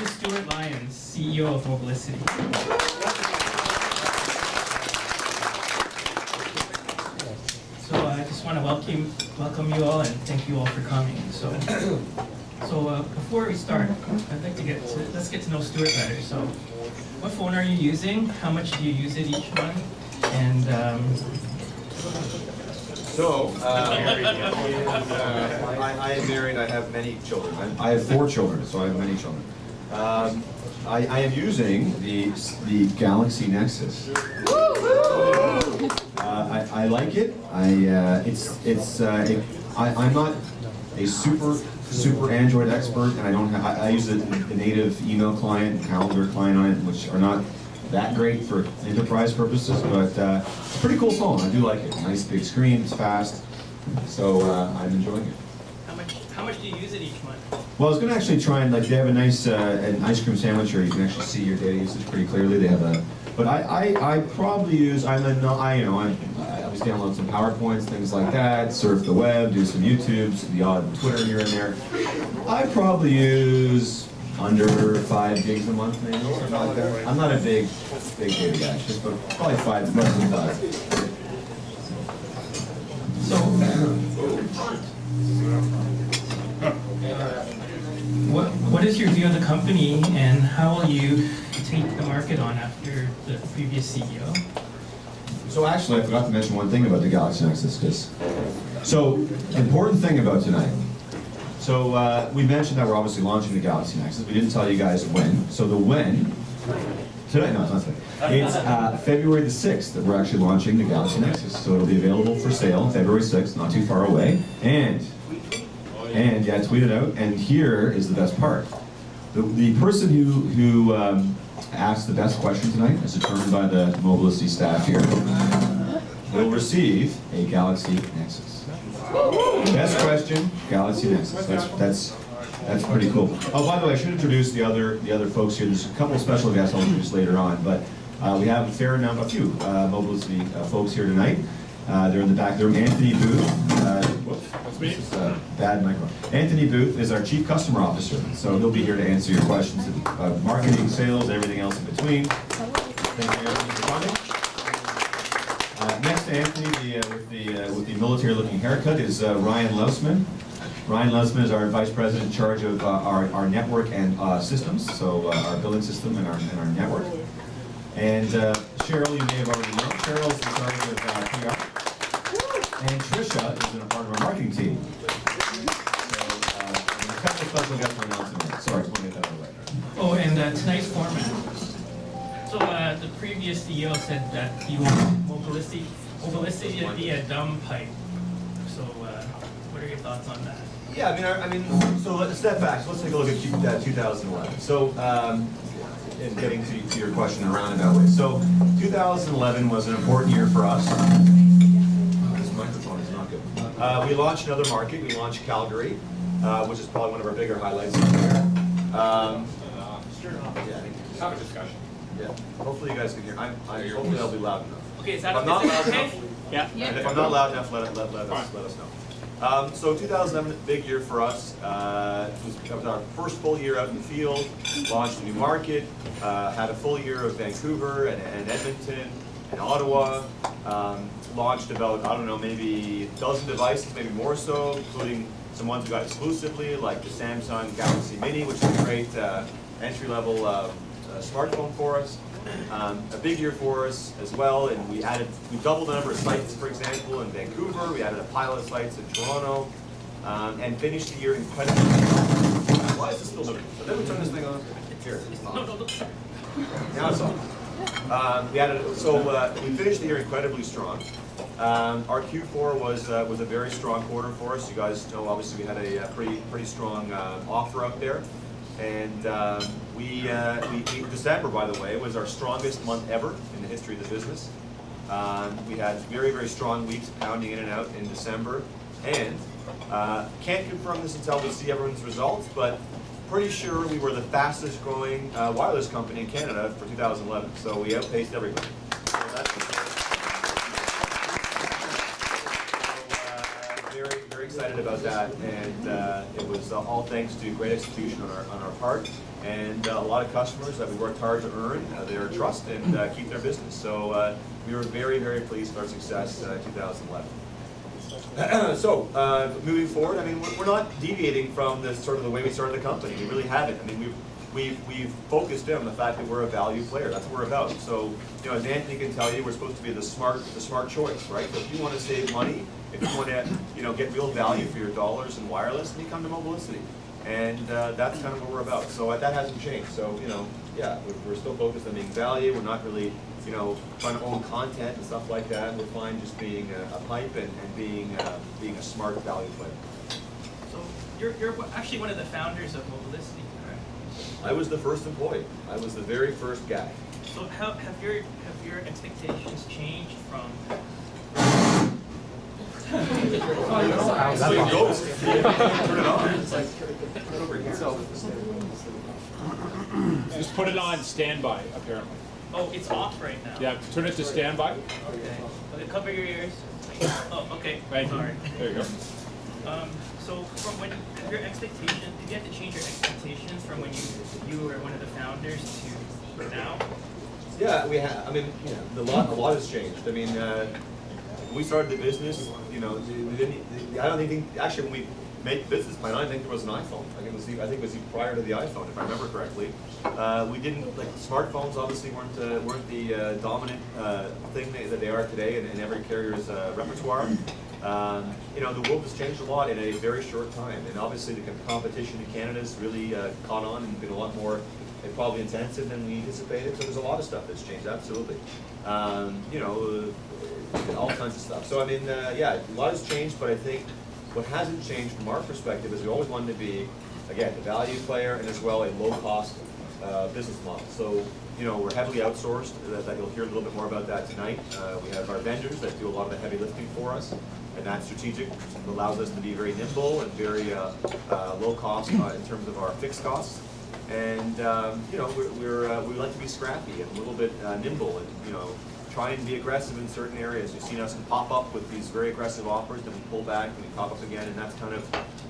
to Stuart Lyons, CEO of Mobilicity. So I just want to welcome you all and thank you all for coming. So before we start, I'd like to let's get to know Stuart better. So, what phone are you using? How much do you use it each month? And I am married. I have many children. I have 4 children, so I have many children. I am using the Galaxy Nexus. I like it. I'm not a super Android expert, and I don't have. I use a native email client, and calendar client on it, which are not that great for enterprise purposes, but it's a pretty cool phone. I do like it. Nice big screen. It's fast, so I'm enjoying it. How much do you use it each month? Well, I was going to actually try and they have a nice an ice cream sandwich where you can actually see your data usage pretty clearly. They have a, but I probably use I always download some PowerPoints, things like that, surf the web, do some YouTubes, the odd Twitter here and there. I probably use under 5 gigs a month, maybe something like that. I'm not a big data guy, but probably 5, less than 5. So, what is your view of the company, and how will you take the market on after the previous CEO? So actually, I forgot to mention one thing about the Galaxy Nexus. So, important thing about tonight. So we mentioned that we're obviously launching the Galaxy Nexus. We didn't tell you guys when. So the when, tonight, no, it's not today. It's February the 6th that we're actually launching the Galaxy Nexus. So it'll be available for sale February 6th, not too far away. And yeah, tweet it out. And here is the best part. The person who asked the best question tonight, as determined by the Mobilicity staff here, will receive a Galaxy Nexus. Best question, Galaxy Nexus. That's pretty cool. Oh, by the way, I should introduce the other folks here. There's a couple of special guests I'll introduce later on, but we have a few Mobilicity folks here tonight. They're in the back. They're Anthony Booth. Whoops, that's me. This is bad microphone. Anthony Booth is our Chief Customer Officer, so he'll be here to answer your questions about marketing, sales, everything else in between. Thank you, Anthony, for coming. Next to Anthony, with the military-looking haircut, is Ryan Lousman. Ryan Lousman is our Vice President in charge of our network and systems, so our billing system and our network. And Cheryl, you may have already known. Cheryl's in charge of PR. And Trisha is in a part of our marketing team. So, a couple of special guests for announcement. Sorry, I want to get that out of the way. Oh, and tonight's format. So the previous CEO said that he wanted Mobilicity to be a dumb pipe. So what are your thoughts on that? Yeah, I mean, so let's step back. So let's take a look at 2011. So, and getting to your question in a roundabout way. So, 2011 was an important year for us. This microphone is not good. We launched another market. We launched Calgary, which is probably one of our bigger highlights of the year. Have a discussion. Yeah. Hopefully you guys can hear. Hopefully I'll be loud enough. Okay, is that if I'm not loud okay? enough, Yeah. And if I'm not loud enough, let us know. So 2011, big year for us. It was our first full year out in the field. Launched a new market. Had a full year of Vancouver and Edmonton and Ottawa. Launched about, I don't know, maybe a dozen devices, maybe more so, including some ones we got exclusively, like the Samsung Galaxy Mini, which is a great entry-level smartphone for us. A big year for us as well, and we doubled the number of sites, for example, in Vancouver. We added a pilot of sites in Toronto, and finished the year incredibly strong. Why is this still moving? So then we turn this thing on. Here, it's on. No, sorry. Now it's on. We finished the year incredibly strong. Our Q4 was a very strong quarter for us. You guys know, obviously, we had a pretty strong offer out there. And December, by the way, was our strongest month ever in the history of the business. We had very, very strong weeks pounding in and out in December. And can't confirm this until we see everyone's results, but pretty sure we were the fastest growing wireless company in Canada for 2011. So we outpaced everybody. So that's very, very excited about that. And it was was all thanks to great execution on our part, and a lot of customers that we worked hard to earn their trust and keep their business. So we were very, very pleased with our success in 2011. So moving forward, I mean, we're not deviating from the sort of the way we started the company. We really haven't. I mean, we've focused in on the fact that we're a value player. That's what we're about. So, you know, as Anthony can tell you, we're supposed to be the smart choice, right? So if you want to save money, if you want to, you know, get real value for your dollars in wireless, then you come to Mobilicity, and that's kind of what we're about. So that hasn't changed. So, you know, yeah, we're still focused on being value. We're not really, you know, trying to own content and stuff like that. We're fine just being a pipe and being a smart value player. So you're actually one of the founders of Mobilicity. I was the first employee. I was the very first guy. So have your expectations changed from? That's a ghost. Turn it on. Just put it on standby, apparently. Oh, it's off right now. Yeah, turn it to standby. Okay. Okay, cover your ears. Oh, okay. Thank you. Sorry. There you go. So from when your expectations, did you have to change your expectations from when you were one of the founders to now? Yeah, we have. I mean, you know, a lot has changed. I mean, when we started the business, you know, we didn't. I don't think actually when we made the business plan, I don't think there was an iPhone. I think it was prior to the iPhone, if I remember correctly. We didn't like smartphones. Obviously, weren't the dominant thing that they are today in every carrier's repertoire. You know, the world has changed a lot in a very short time, and obviously the competition in Canada has really caught on and been a lot more probably intensive than we anticipated. So there's a lot of stuff that's changed, absolutely. You know, all kinds of stuff. So I mean, yeah, a lot has changed, but I think what hasn't changed from our perspective is we always wanted to be, again, the value player and as well a low-cost business model. So, you know, we're heavily outsourced. That you'll hear a little bit more about that tonight. We have our vendors that do a lot of the heavy lifting for us, and that's strategic. It allows us to be very nimble and very low cost in terms of our fixed costs. And you know, we like to be scrappy and a little bit nimble, and you know, try and be aggressive in certain areas. You've seen us pop up with these very aggressive offers, then we pull back and we pop up again, and that's kind of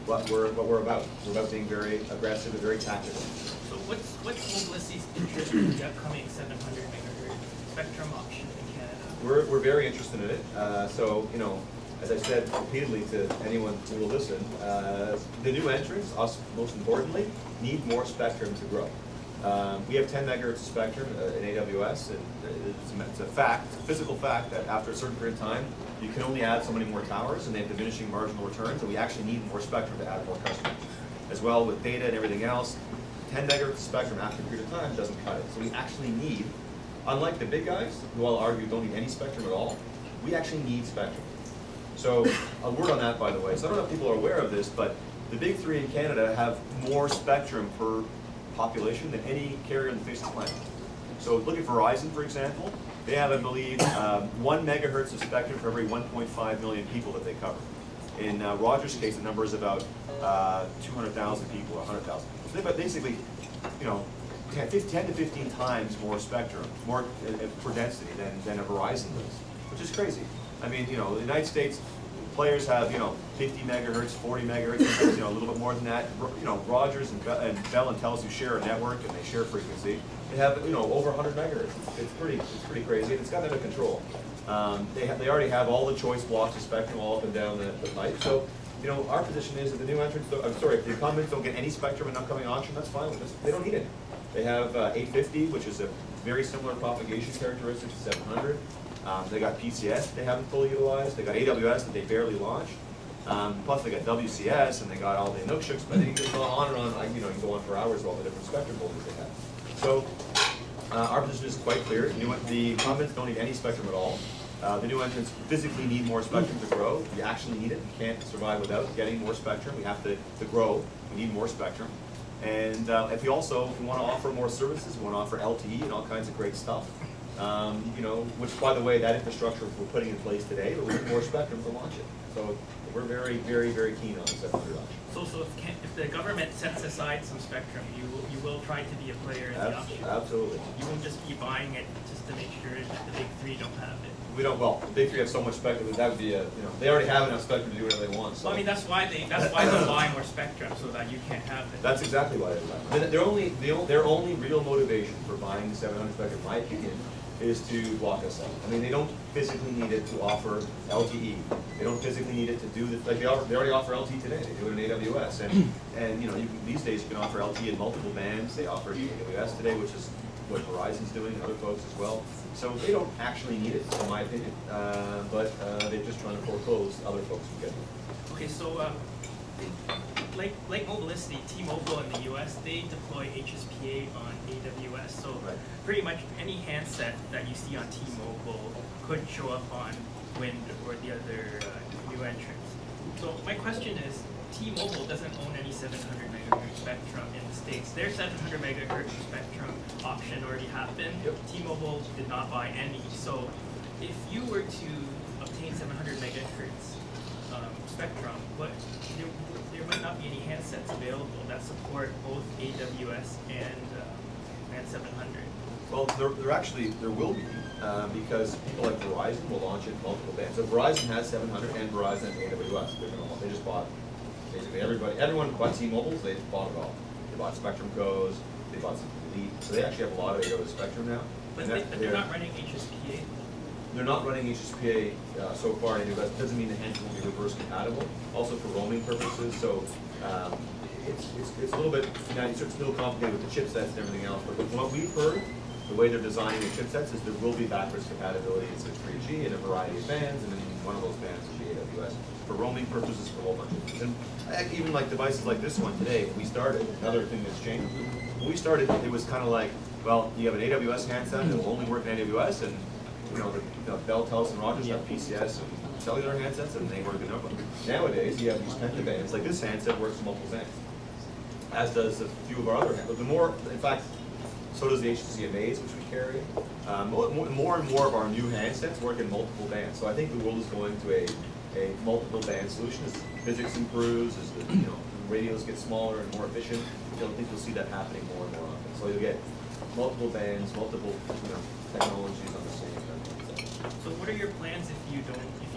what we're about. We're about being very aggressive and very tactical. So what's Mobilicity's interest in the upcoming 700 megahertz spectrum option in Canada? We're very interested in it. So you know, as I said repeatedly to anyone who will listen, the new entrants, us most importantly, need more spectrum to grow. We have 10 megahertz of spectrum in AWS, and it's a fact, it's a physical fact that after a certain period of time, you can only add so many more towers, and they have diminishing marginal returns, and we actually need more spectrum to add more customers. As well with data and everything else, 10 megahertz of spectrum after a period of time doesn't cut it. So we actually need, unlike the big guys, who I'll argue don't need any spectrum at all, we actually need spectrum. So a word on that, by the way. So I don't know if people are aware of this, but the big three in Canada have more spectrum per population than any carrier on the face of the planet. So look at Verizon, for example. They have, I believe, 1 megahertz of spectrum for every 1.5 million people that they cover. In Rogers' case, the number is about 200,000 people, or 100,000 people. So they've basically, you know, 10 to 15 times more spectrum, more per density than a Verizon does, which is crazy. I mean, you know, the United States players have, you know, 50 megahertz, 40 megahertz, you know, a little bit more than that. You know, Rogers and Bell and Telus, who share a network and they share frequency, they have, you know, over 100 megahertz. It's pretty crazy, and it's got under control. They already have all the choice blocks of spectrum all up and down the pipe. So, you know, our position is that the new entrants, if the incumbents don't get any spectrum in upcoming auction, that's fine with us. They don't need it. They have 850, which is a very similar propagation characteristic to 700. They got PCS they haven't fully utilized. They got AWS that they barely launched. Plus they got WCS and they got all the Inukshooks, but they can go on and on. You know, you can go on for hours with all the different spectrum holders they have. So our position is quite clear. The incumbents don't need any spectrum at all. The new entrants physically need more spectrum to grow. We actually need it. We can't survive without getting more spectrum. We have to grow. We need more spectrum. And if we want to offer more services, we want to offer LTE and all kinds of great stuff. You know, which, by the way, that infrastructure we're putting in place today, but we need more spectrum to launch it. So we're very, very, very keen on the 700 auction. So if the government sets aside some spectrum, you will try to be a player in the auction? Absolutely. You won't just be buying it just to make sure that the big three don't have it? We don't. Well, the big three have so much spectrum that would be a, you know, they already have enough spectrum to do whatever they want. So. Well, I mean, that's why they'll buy more spectrum, so that you can't have it. That's exactly why they left. Their only real motivation for buying the 700 Spectrum, in my opinion, is to block us out. I mean, they don't physically need it to offer LTE. They don't physically need it to do the, like they already offer LTE today. They do it in AWS, and you know, these days you can offer LTE in multiple bands. They offer it in AWS today, which is what Verizon's doing, and other folks as well. So they don't actually need it, in my opinion, but they're just trying to foreclose other folks who get it. Okay, so like Mobilicity, T-Mobile in the US, they deploy HSPA on AWS. So Right. pretty much any handset that you see on T-Mobile could show up on Wind or the other new entrants. So my question is, T-Mobile doesn't own any 700 megahertz spectrum in the States. Their 700 megahertz spectrum option already happened. Yep. T-Mobile did not buy any. So if you were to obtain 700 megahertz spectrum, but there might not be any handsets available that support both AWS and 700. Well, there will be, because people like Verizon will launch it in multiple bands. So Verizon has 700 and Verizon has AWS. They just bought, basically everyone bought T-Mobile's, they bought it all. They bought Spectrum Goes, they bought some Elite, so they actually have a lot of AWS Spectrum now. But they're not running HSPA. They're not running HSPA so far in AWS. Doesn't mean the handset will be reverse compatible. Also for roaming purposes, so it's a little bit, you know, it's still complicated with the chipsets and everything else, but from what we've heard, the way they're designing the chipsets is there will be backwards compatibility in 6.3G in a variety of bands, and then one of those bands will be AWS for roaming purposes for a whole bunch of things. And even like devices like this one today, when we started, another thing that's changed, when we started, it was kind of like, well, you have an AWS handset, it'll only work in AWS, and you know, Bell, Telus, and Rogers have PCS and cellular handsets, and they work in notebook. Nowadays, you have these pentabands, like this handset works in multiple bands, as does a few of our other handsets. But the more, in fact, so does the HTC Amaze, which we carry. More and more of our new handsets work in multiple bands. So I think the world is going to a multiple band solution as physics improves, as the radios get smaller and more efficient. I think you'll see that happening more and more often. So you'll get multiple bands, multiple technologies on the same handset. So what are your plans if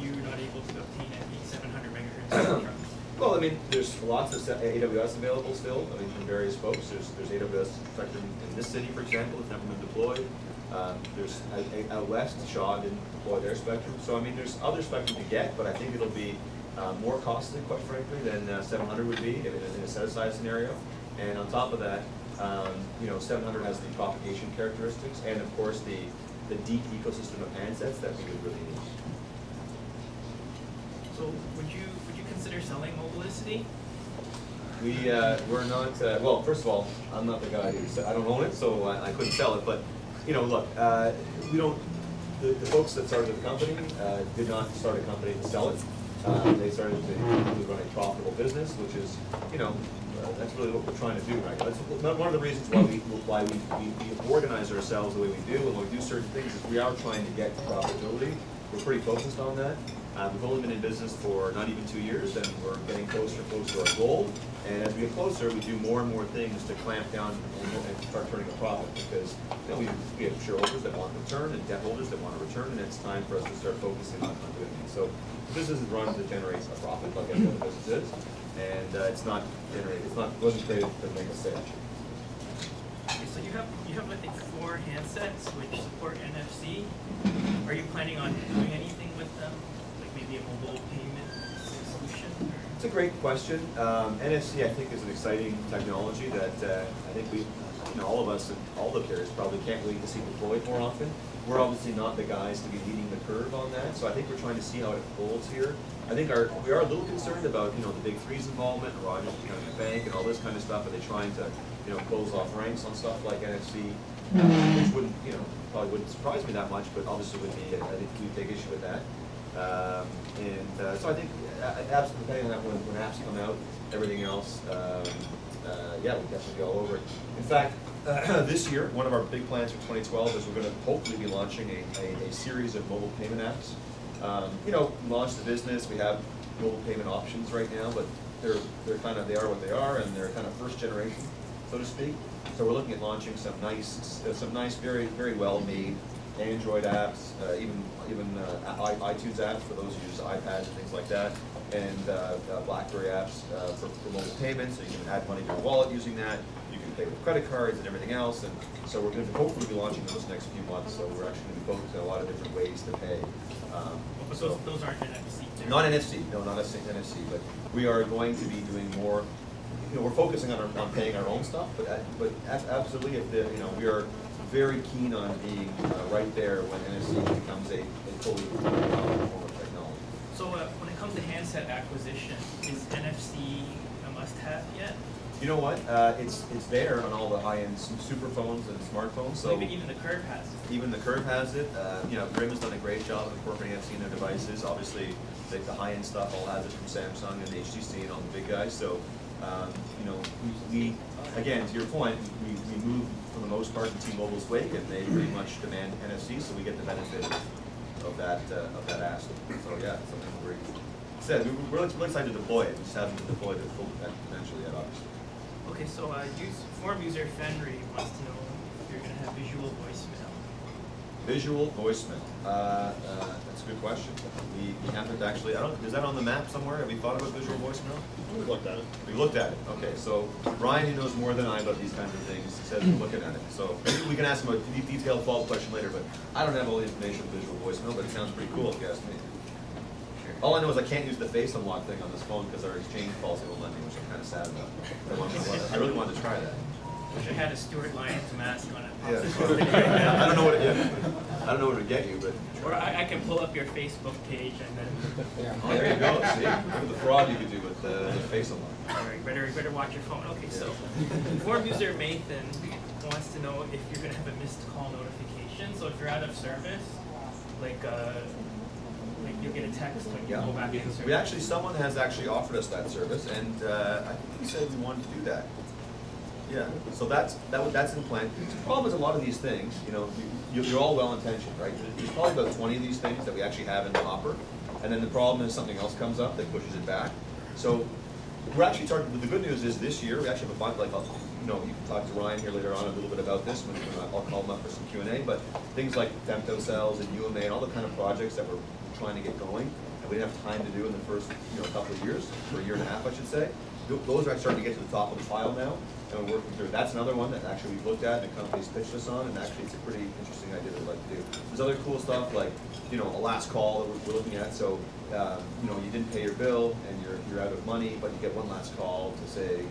you're not able to obtain any 700 megahertz spectrum? Well, I mean, there's lots of AWS available still. I mean, from various folks. There's AWS spectrum in this city, for example, it's never been deployed. There's out west, Shaw didn't deploy their spectrum. So I mean, there's other spectrum to get, but I think it'll be more costly, quite frankly, than 700 would be in a set-aside scenario. And on top of that, 700 has the propagation characteristics, and of course the deep ecosystem of handsets that we would really need. So would you consider selling Mobilicity? We're not. Well, first of all, I'm not the guy who said I don't own it, so I couldn't sell it. But look, we don't. The folks that started the company did not start a company to sell it. They started to run a profitable business, which is, that's really what we're trying to do right now. That's one of the reasons why we organize ourselves the way we do, and when we do certain things, is we are trying to get to profitability. We're pretty focused on that. We've only been in business for not even 2 years, and we're getting closer and closer to our goal. And as we get closer, we do more and more things to clamp down and start turning a profit, because we have shareholders that want return and debt holders that want to return, and it's time for us to start focusing on doing things. So the business is run to generate a profit, like every other business is, and wasn't created to make a sale. Okay, so you have I think 4 handsets which support NFC. Are you planning on doing anything with them? Maybe a mobile payment solution? It's a great question. NFC, I think, is an exciting technology that I think all of us and all the carriers probably can't wait to see deployed more often. We're obviously not the guys to be leading the curve on that, so I think we're trying to see how it unfolds here. I think we are a little concerned about the big three's involvement, and Rogers becoming a bank and all this kind of stuff. Are they trying to close off ranks on stuff like NFC? Which wouldn't probably wouldn't surprise me that much, but obviously would be I think we take issue with that. So I think, depending on when apps come out, everything else, yeah, we'll definitely be all over it. In fact, this year, one of our big plans for 2012 is we're going to hopefully be launching a series of mobile payment apps. Launch the business. We have mobile payment options right now, but they are what they are, and they're kind of first generation, so to speak. So we're looking at launching some nice, very, very well made Android apps, even iTunes apps for those who use iPads and things like that, and BlackBerry apps for mobile payments. So you can add money to your wallet using that. You can pay with credit cards and everything else. And so we're going to hopefully be launching those next few months. So we're actually going to be focusing on a lot of different ways to pay. But those aren't NFC. Not NFC, no, not NFC, but we are going to be doing more. We're focusing on paying our own stuff, but absolutely, if we are very keen on being right there when NFC becomes a fully form of technology. So when it comes to handset acquisition, is NFC a must-have yet? You know what? It's there on all the high-end super phones and smartphones. So even the Curve has it. Even the Curve has it. Grim has done a great job of incorporating NFC in their devices. Obviously, the high-end stuff all has it from Samsung and HTC and all the big guys. So, we again, to your point, we move for the most part in T-Mobile's wake, and they pretty much demand NFC, so we get the benefit of that ask. So yeah, it's something we're we're really excited to deploy it. We just haven't deployed it full potentially yet, obviously. Okay, so forum user Fenry wants to know if you're going to have visual voicemail. Visual voicemail. That's a good question. We haven't actually. Is that on the map somewhere? Have we thought about visual voicemail? We looked at it. We looked at it. Okay, so Ryan, who knows more than I about these kinds of things, says we're looking at it. So maybe we can ask him a detailed follow-up question later. But I don't have all the information on visual voicemail, but it sounds pretty cool if you ask me. All I know is I can't use the face unlock thing on this phone because our exchange policy won't let me, which I'm kind of sad about. I really wanted to try that. Wish I had a Stuart Lyons mask on it. Yeah. I don't know what it would get you, but. Or I can pull up your Facebook page and then. Oh, there you go. See, look at the fraud you could do with the face unlock. All right, better watch your phone. Okay, so forum user Nathan wants to know if you're going to have a missed call notification. So if you're out of service, like you'll get a text when you go back in service. Someone has actually offered us that service, and I think we said we wanted to do that. Yeah, so that's in plan. The problem is a lot of these things, you're all well-intentioned, right? There's probably about 20 of these things that we actually have in the hopper, and then the problem is something else comes up that pushes it back. So we're actually targeting. The good news is this year we actually have a bunch, you can talk to Ryan here later on a little bit about this when I'll call him up for some Q&A, but things like femto cells and UMA and all the kind of projects that we're trying to get going, and we didn't have time to do in the first couple of years, or a year and a half I should say. Those are starting to get to the top of the pile now, and we're working through. That's another one that actually we've looked at and the company's pitched us on, and actually it's a pretty interesting idea that we'd like to do. There's other cool stuff like, a last call that we're looking at. So, you didn't pay your bill and you're out of money, but you get one last call to say,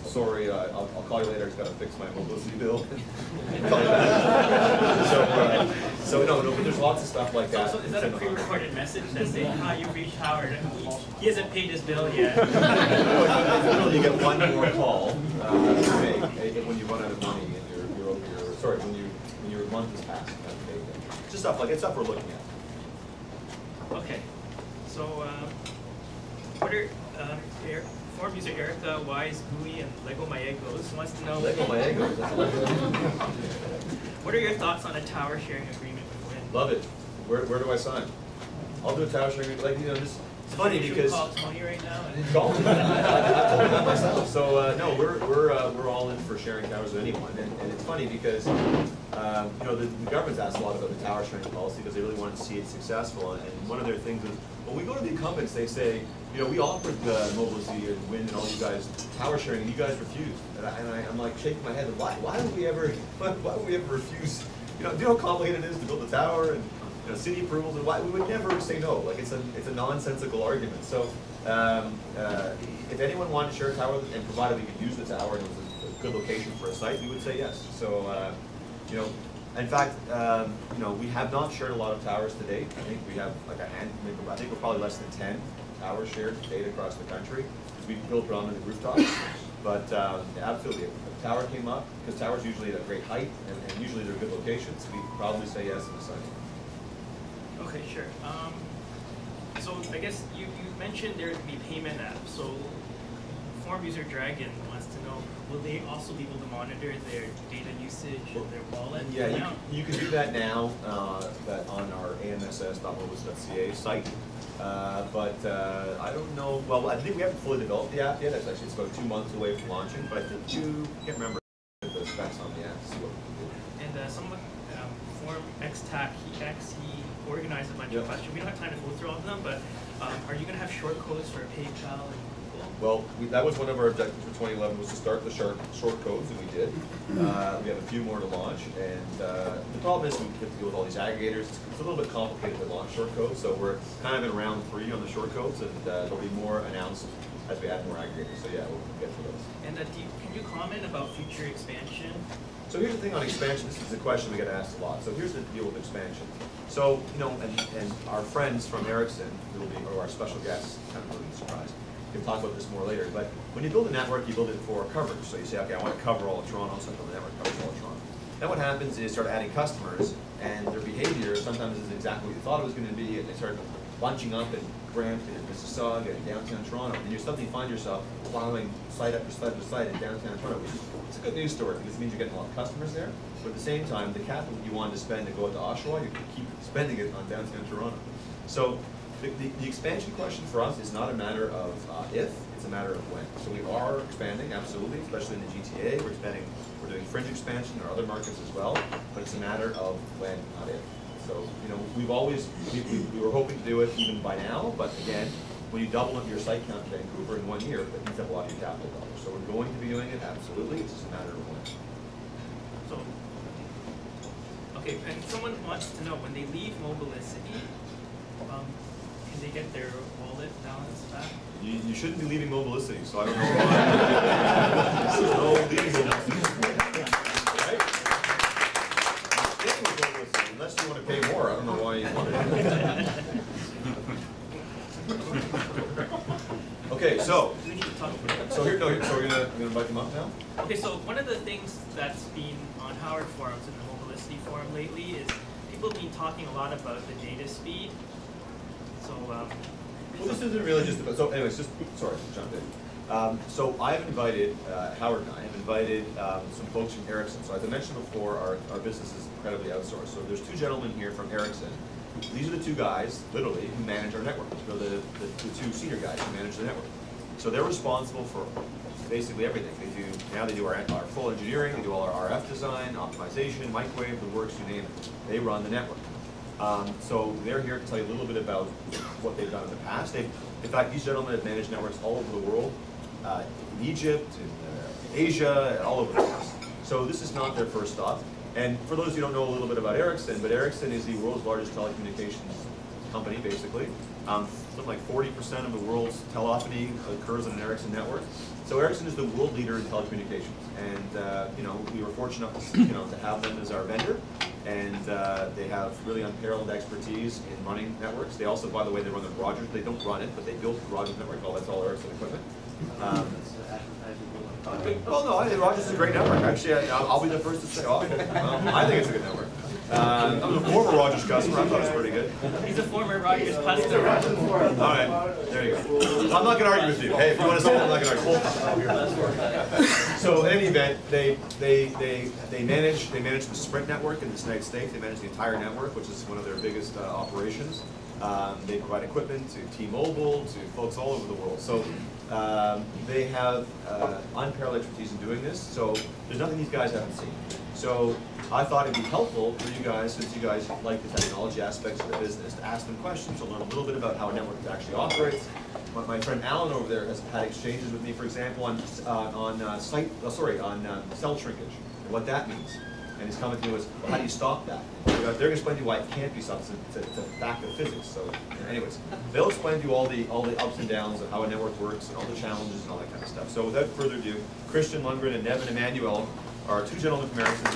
sorry, I'll call you later. I've got to fix my Mobilicity bill. But there's lots of stuff like that. So is that a pre-recorded message that says, "Hi, you reached Howard. He hasn't paid his bill yet." You get one more call to make when you run out of money and you're over when your month is passed. It's just stuff we're looking at. Okay, so what are forum user Erica Wise Gooey and Lego My Egos wants to know. Lego My Egos. What are your thoughts on a tower sharing agreement with Wynn? Love it. Where do I sign? I'll do a tower sharing agreement. It's funny because. Call Tony right now. Call me. I told him that myself. So no, we're all in for sharing towers with anyone, and it's funny because the government's asked a lot about the tower sharing policy because they really want to see it successful. And one of their things is when we go to the incumbents, they say, we offered Mobilicity and Wynn and all you guys tower sharing, and you guys refused. And I'm like shaking my head. Why would we ever refuse? Do you know how complicated it is to build a tower and city approvals, and why we would never say no. Like it's a nonsensical argument. So if anyone wanted to share a tower and provided we could use the tower and it was a good location for a site, we would say yes. So in fact, we have not shared a lot of towers to date. I think we have like I think we're probably less than 10 towers shared to date across the country because we build predominantly rooftops. But absolutely, if a tower came up, because towers usually at a great height and usually they're good locations, we'd probably say yes in the site. Okay, sure. So I guess you mentioned there would be payment apps. So forum user Dragon wants to know, will they also be able to monitor their data usage and their wallet? Yeah, you can do that now that on our amss.mobilis.ca site. But I don't know. Well, I think we haven't fully developed the app yet. It's about 2 months away from launching. But I think I can't remember the specs on the app. See what we can do. And someone contact he organized a bunch of questions. We don't have time to go through all of them, but are you going to have short codes for PayPal and Google? Well, that was one of our objectives for 2011, was to start the short codes, and we did. We have a few more to launch, and the problem is we have to deal with all these aggregators. It's a little bit complicated to launch short codes, so we're kind of in round 3 on the short codes, and there'll be more announced as we add more aggregators. So yeah, we'll get to those. And can you comment about future expansion? So here's the thing on expansion. This is a question we get asked a lot. So here's the deal with expansion. So, you know, and our friends from Ericsson, who will be, or our special guests, kind of really surprised, we can talk about this more later. But when you build a network, you build it for coverage. So you say, okay, I want to cover all of Toronto, so the network covers all of Toronto. Then what happens is you start adding customers, and their behavior sometimes isn't exactly what you thought it was going to be, and they start bunching up in Brampton and Mississauga and downtown Toronto, and you suddenly find yourself plowing site after site after site in downtown Toronto, which is it's a good news story because it means you're getting a lot of customers there. But at the same time, the capital you wanted to spend to go out to Oshawa, you keep spending it on downtown Toronto. So the expansion question for us is not a matter of if, it's a matter of when. So we are expanding, absolutely, especially in the GTA. We're expanding, we're doing fringe expansion in our other markets as well, but it's a matter of when, not if. So, you know, we were hoping to do it even by now, but again, when you double up your site count in Vancouver in 1 year, that eats up a lot of your capital dollars. So we're going to be doing it, absolutely, it's just a matter of when. So, okay, and someone wants to know, when they leave Mobilicity, can they get their wallet balance back? You shouldn't be leaving Mobilicity, so I don't know why. This is no leaving Mobilicity. Right? Staying with Mobilicity, unless you want to pay more, I don't know why you want to do that. Okay, so We need to talk about that. so we're gonna invite them up now. Okay, so one of the things that's been on Howard Forums and the Mobilicity Forum lately is people have been talking a lot about the data speed. So, Well, this isn't really just about. So, anyways, just sorry, jump in. So I have invited Howard and I have invited some folks from Ericsson. So as I mentioned before, our business is incredibly outsourced. So there's 2 gentlemen here from Ericsson. These are the 2 guys, literally, who manage our network. So the 2 senior guys who manage the network. So they're responsible for basically everything. They do our full engineering, they do all our RF design, optimization, microwave, the works, you name it. They run the network. So they're here to tell you a little bit about what they've done in the past. In fact, these gentlemen have managed networks all over the world, in Egypt, in Asia, and all over the place. So this is not their first stop. And for those who don't know a little bit about Ericsson, but Ericsson is the world's largest telecommunications company, basically. Something like 40% of the world's telephony occurs on an Ericsson network. So Ericsson is the world leader in telecommunications, and you know, we were fortunate enough to, to have them as our vendor, and they have really unparalleled expertise in running networks. They also, by the way, they run the Rogers. They don't run it, but they built the Rogers network. That's all Ericsson equipment. Well, no, I think Rogers is a great network. Actually, I'll be the first to say, I think it's a good network. I was a former Rogers customer. I thought it was pretty good. he's a former Rogers customer. All right, there you go. I'm not going to argue with you. Hey, if you want to say that, I'm not going to argue. So, in any event, they manage the Sprint network in the United States. They manage the entire network, which is one of their biggest operations. They provide equipment to T-Mobile, to folks all over the world. So they have unparalleled expertise in doing this. So there's nothing these guys haven't seen. So I thought it'd be helpful for you guys, since you guys like the technology aspects of the business, to ask them questions to learn a little bit about how a network actually operates. My friend Alan over there has had exchanges with me, for example, on cell shrinkage and what that means. And he's coming to me with, well, how do you stop that? They're going to explain to you why it can't be stopped. It's a fact of physics. So, anyways, they'll explain to you all the ups and downs of how a network works and all the challenges and all that kind of stuff. So, without further ado, Christian Lundgren and Nevin Emmanuel are 2 gentlemen from Ericsson.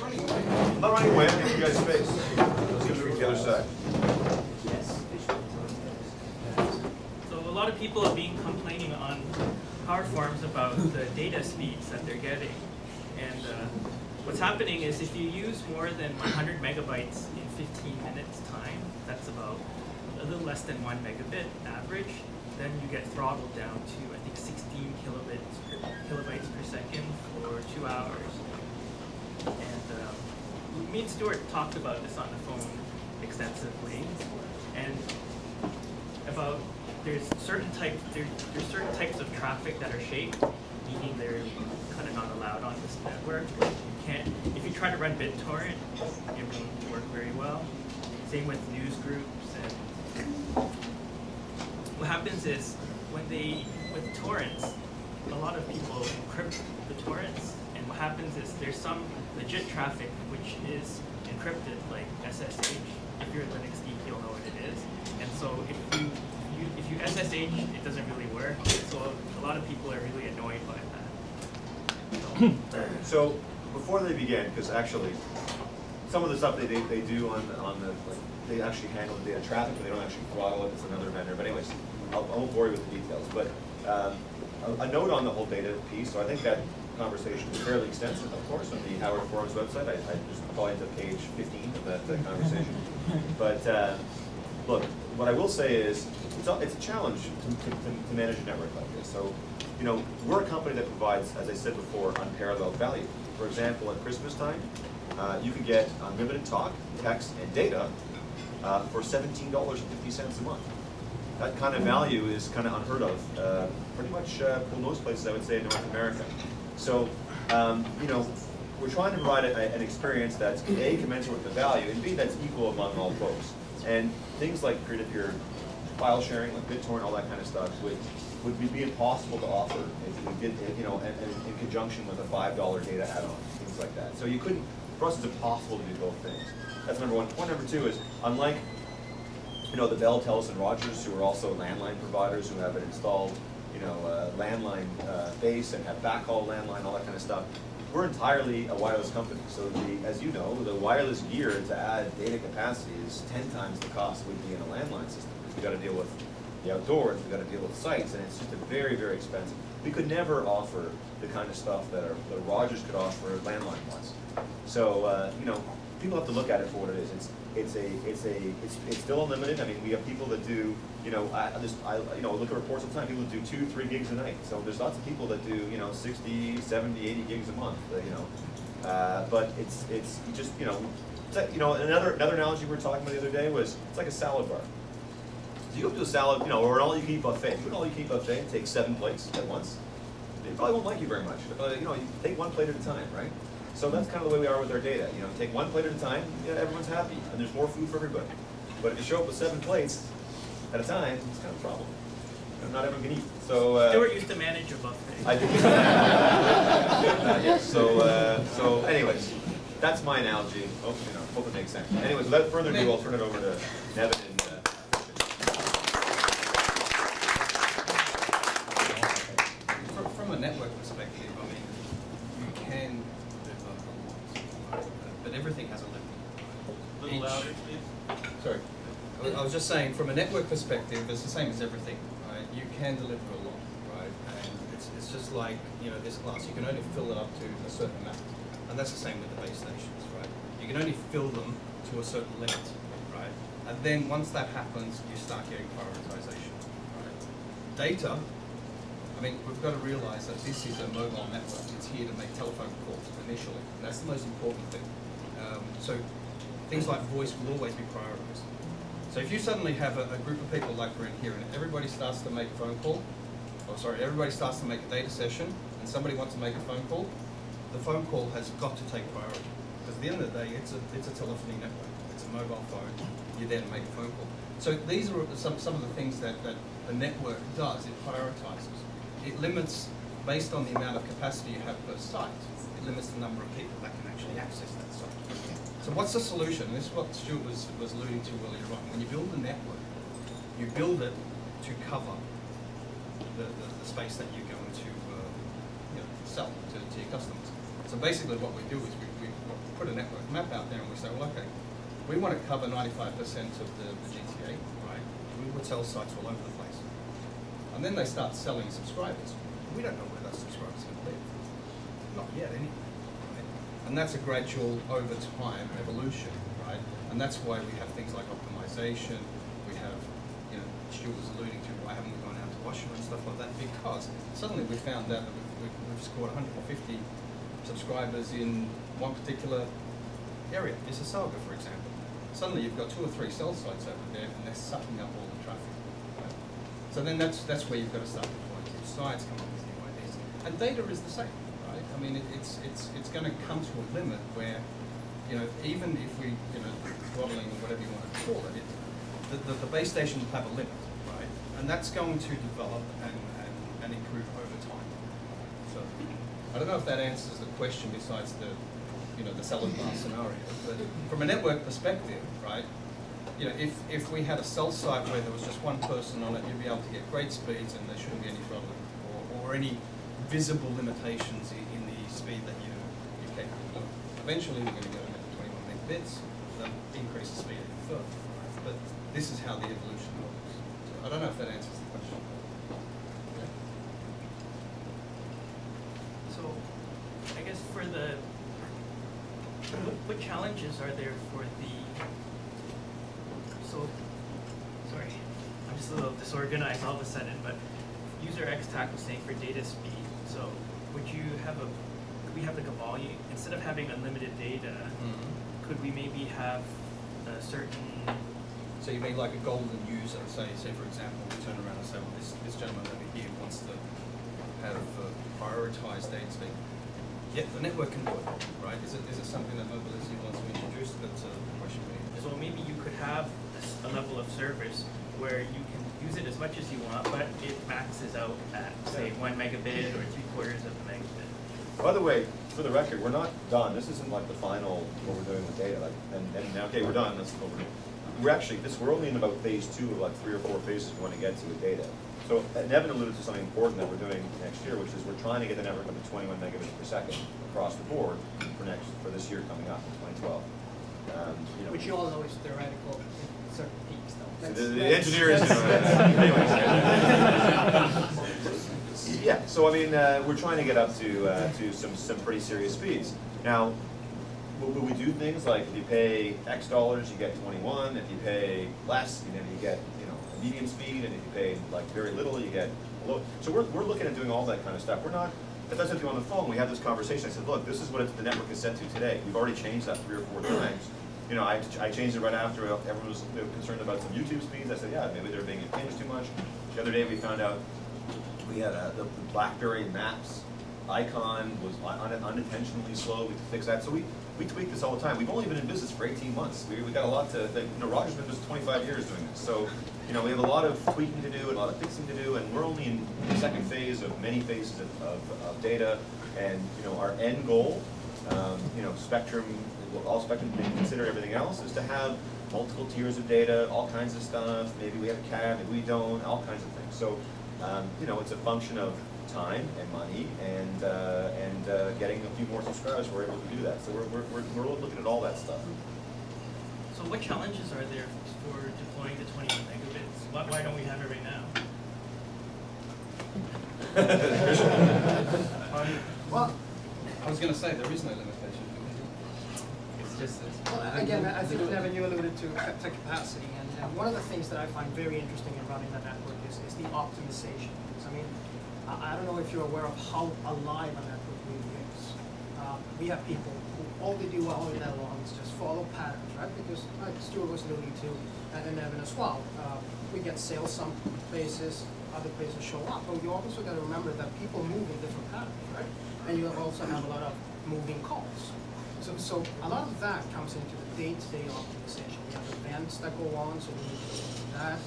I'm not running away. I'm giving you guys space. Let's get to the other side. A lot of people have been complaining on Howard Forums about the data speeds that they're getting. And what's happening is if you use more than 100 megabytes in 15 minutes time, that's about a little less than 1 megabit average, then you get throttled down to, I think, 16 kilobytes per second for 2 hours. And me and Stuart talked about this on the phone extensively, and about there's certain types of traffic that are shaped meaning they're kind of not allowed on this network. You can't, if you try to run BitTorrent, it won't work very well. Same with news groups. And what happens is with torrents, a lot of people encrypt the torrents, and what happens is there's some legit traffic which is encrypted, like SSH. If you're a Linux geek, you'll know what it is. And so if you SSH, it doesn't really work. So a lot of people are really annoyed by that. So before they begin, because actually some of the stuff they do on the like, they actually handle the data traffic, but they don't actually throttle it. It's another vendor. But anyways, I won't bore you with the details. But a note on the whole data piece. So I think that conversation is fairly extensive, of course, on the HowardForums website. I just probably to page 15 of that conversation. But look, what I will say is it's a challenge to manage a network like this. So, you know, we're a company that provides, as I said before, unparalleled value. For example, at Christmas time, you can get unlimited talk, text, and data for $17.50 a month. That kind of value is kind of unheard of, pretty much for most places, I would say, in North America. So, you know, we're trying to provide an experience that's A, commensurate with the value, and B, that's equal among all folks. And things like peer-to-peer file sharing, like BitTorrent, all that kind of stuff, would be impossible to offer if you did, you know, in conjunction with a $5 data add-on, things like that. So you couldn't, for us, it's impossible to do both things. That's number one. Point number two is, unlike, you know, the Bell, Telus, and Rogers, who are also landline providers who have an installed, you know, landline base and have backhaul landline, all that kind of stuff, we're entirely a wireless company. So as you know, the wireless gear to add data capacity is 10 times the cost would be in a landline system. Because we've got to deal with the outdoors, we've got to deal with sites, and it's just a very, very expensive. We could never offer the kind of stuff that Rogers could offer landline wise. So you know, people have to look at it for what it is. It's still unlimited. I mean, we have people that do, you know, I look at reports all the time. People do 2-3 gigs a night. So there's lots of people that do, you know, 60, 70, 80 gigs a month. You know, but it's just, you know, another analogy we were talking about the other day was it's like a salad bar. So you go to a salad, you know, or an all-you-can-eat buffet. If you go to an all-you-can-eat buffet and take 7 plates at once, they probably won't like you very much. You know, you take 1 plate at a time, right? So that's kind of the way we are with our data. You know, take 1 plate at a time, you know, everyone's happy, and there's more food for everybody. But if you show up with 7 plates at a time, it's kind of a problem. You know, not everyone can eat. So Stuart used to manage a buffet. I do. Yes. So anyways, that's my analogy. Hope it makes sense. Anyways, without further ado, I'll turn it over to Nevin and. From a network perspective, I mean, you can. But everything has a limit. A little louder, please. Sorry. I was just saying, from a network perspective, it's the same as everything, right? You can deliver a lot, right? And it's just like, you know, this glass. You can only fill it up to a certain amount. And that's the same with the base stations, right? You can only fill them to a certain limit, right? And then once that happens, you start getting prioritization, right? Data, I mean, we've got to realize that this is a mobile network. It's here to make telephone calls initially. And that's the most important thing. So things like voice will always be prioritized. So if you suddenly have a group of people like we're in here, and everybody starts to make a phone call, everybody starts to make a data session, and somebody wants to make a phone call, the phone call has got to take priority. Because at the end of the day, it's a telephony network. It's a mobile phone. You're there to make a phone call. So these are some of the things that the network does. It prioritizes. It limits, based on the amount of capacity you have per site, it limits the number of people that can actually access that site. So what's the solution? This is what Stuart was alluding to earlier on. When you build a network, you build it to cover the space that you're going to sell to your customers. So basically what we do is we put a network map out there and we say, well, okay, we want to cover 95% of the GTA, right? We would sell sites all over the place. And then they start selling subscribers. We don't know where those subscribers are going to live. Not yet, anyway. Right? And that's a gradual, over time, evolution, right? And that's why we have things like optimization. We have, you know, Stuart was alluding to why haven't we gone out to Washington and stuff like that? Because suddenly we found out that we've scored 150 subscribers in one particular area. Mississauga, for example. Suddenly you've got 2 or 3 cell sites over there, and they're sucking up all the traffic. Right? So then that's where you've got to start deploying new sites, come up with new ideas. And data is the same, right? I mean, it's going to come to a limit where, you know, even if we, you know, throttling or whatever you want to call it, the base station will have a limit, right? And that's going to develop and improve over time. So I don't know if that answers the question besides the, you know, the salad bar scenario. But from a network perspective, right, you know, if we had a cell site where there was just one person on it, you'd be able to get great speeds and there shouldn't be any throttling or any visible limitations in the speed that you're capable of. Eventually we're going to go to 21 megabits, that increase the speed even further. But this is how the evolution works. So I don't know if that answers the question. Yeah. So, I guess for the, what challenges are there for the, so, sorry, I'm just a little disorganized all of a sudden, but user X TAC was saying for data speed, so would you have a, could we have like a volume, instead of having unlimited data, could we maybe have a certain, so you mean like a golden user, say for example, we turn around and say, well, this gentleman over here wants to have prioritized data speed. Yeah, the network can do it, right? Is it something that Mobilicity wants to introduce? That's a question we need. so maybe you could have a level of service where you can use it as much as you want, but it maxes out at, say, 1 megabit or 3/4 of a megabit. By the way, for the record, we're not done. This isn't like the final, what we're doing with data. Like, and now, okay, we're done. That's what we're doing. We're actually, we're only in about phase 2 of like 3 or 4 phases we want to get to with data. So Nevin alluded to something important that we're doing next year, which is we're trying to get the network up to 21 megabits per second across the board for this year coming up in 2012. You know, which you all know is theoretical at certain peaks, though. So the engineers, anyways. Yeah. So I mean, we're trying to get up to some pretty serious speeds. Now, will we do things like if you pay X dollars, you get 21. If you pay less, you get a medium speed, and if you pay like very little, you get low. So we're looking at doing all that kind of stuff. We're not. If I said to you on the phone, we had this conversation. I said, look, this is what the network is set to today. We've already changed that 3 or 4 times. You know, I changed it right after everyone was concerned about some YouTube speeds. I said, yeah, maybe they're being impinged too much. The other day we found out we had the BlackBerry Maps icon was unintentionally slow. We had to fix that. So we tweak this all the time. We've only been in business for 18 months. We got a lot to, Roger's been just 25 years doing this. So, we have a lot of tweaking to do and a lot of fixing to do, and we're only in the second phase of many phases of data. And, our end goal, spectrum, all spectrum, consider everything else, is to have multiple tiers of data, all kinds of stuff. Maybe we have a cab, maybe we don't, all kinds of things. So, it's a function of time and money and getting a few more subscribers. We're able to do that. So we're looking at all that stuff. So what challenges are there for deploying the 21 megabits? Why don't we have it right now? Well, I was going to say there is no limitation. It's just this. well, again, I think Nevin, you alluded to capacity, and one of the things that I find very interesting in running the network is the optimization. I mean, I don't know if you're aware of how alive a network really is. We have people who all they do all day long is just follow patterns, right? Because like Stuart was alluding to, and Evan as well, we get sales some places, other places show up, but you also got to remember that people move in different patterns, right? And you also have a lot of moving calls. So a lot of that comes into the day-to-day optimization. We have events that go on, so we need to do that.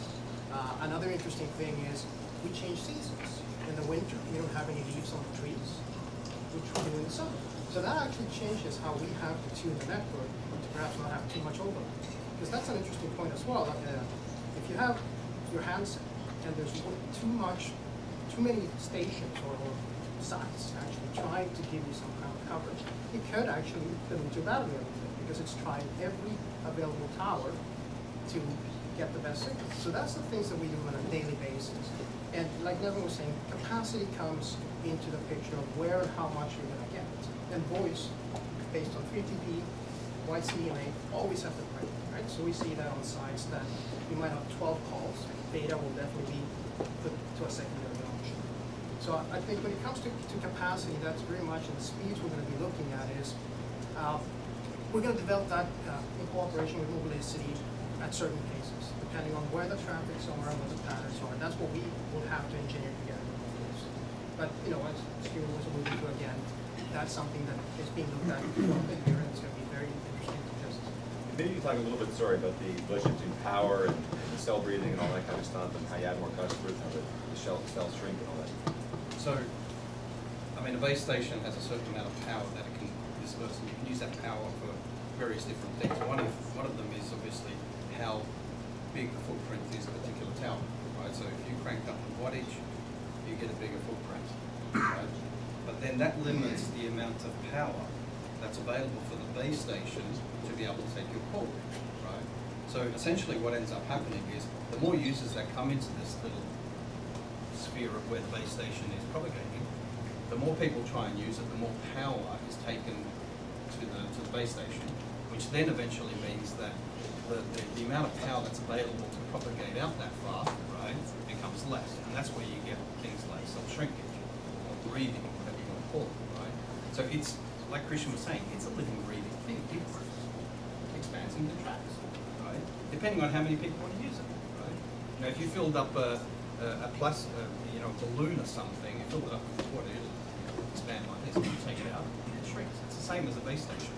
Another interesting thing is we change seasons. In the winter, we don't have any leaves on the trees, which we do in the summer. So that actually changes how we have to tune the network to perhaps not have too much overlap. Because that's an interesting point as well. If you have your handset and there's too many stations or sites actually trying to give you some kind of coverage, it could actually dilute your battery a little bit because it's trying every available tower to get the best signal. So that's the things that we do on a daily basis. And like Nevin was saying, capacity comes into the picture of where and how much you're going to get. And voice, based on 3TP, wide CDMA, always have the priority, right? So we see that on sites that you might have 12 calls, data will definitely be put to a secondary option. So I think when it comes to capacity, that's very much in the speeds we're going to be looking at is, we're going to develop that in cooperation with Mobilicity at certain cases, depending on where the traffics are and what the patterns are. That's what we will have to engineer together. But, you know, as Stuart was alluding to again, that's something that is being looked at here, and it's going to be very interesting to just. Maybe you can talk a little bit, sorry, about the relationship between power and cell breathing and all that kind of stuff, and how you add more customers, how the cells shrink and all that. So, I mean, a base station has a certain amount of power that it can disperse, and you can use that power for various different things. One of them is obviously how big the footprint is of a particular tower, right? So if you crank up the wattage, you get a bigger footprint, right? But then that limits the amount of power that's available for the base station to be able to take your call, right? So essentially what ends up happening is the more users that come into this little sphere of where the base station is propagating, the more people try and use it, the more power is taken to the base station, which then eventually means that the amount of power that's available to propagate out that far, right, becomes less. And that's where you get things like cell shrinkage or breathing, whatever you want to call it, right? So it's, like Christian was saying, it's a living, breathing thing. It expands and contracts, right? Depending on how many people want to use it, right? You know, if you filled up a balloon or something, you filled it up with water, it'll expand like this, and you take it out, it shrinks. It's the same as a base station.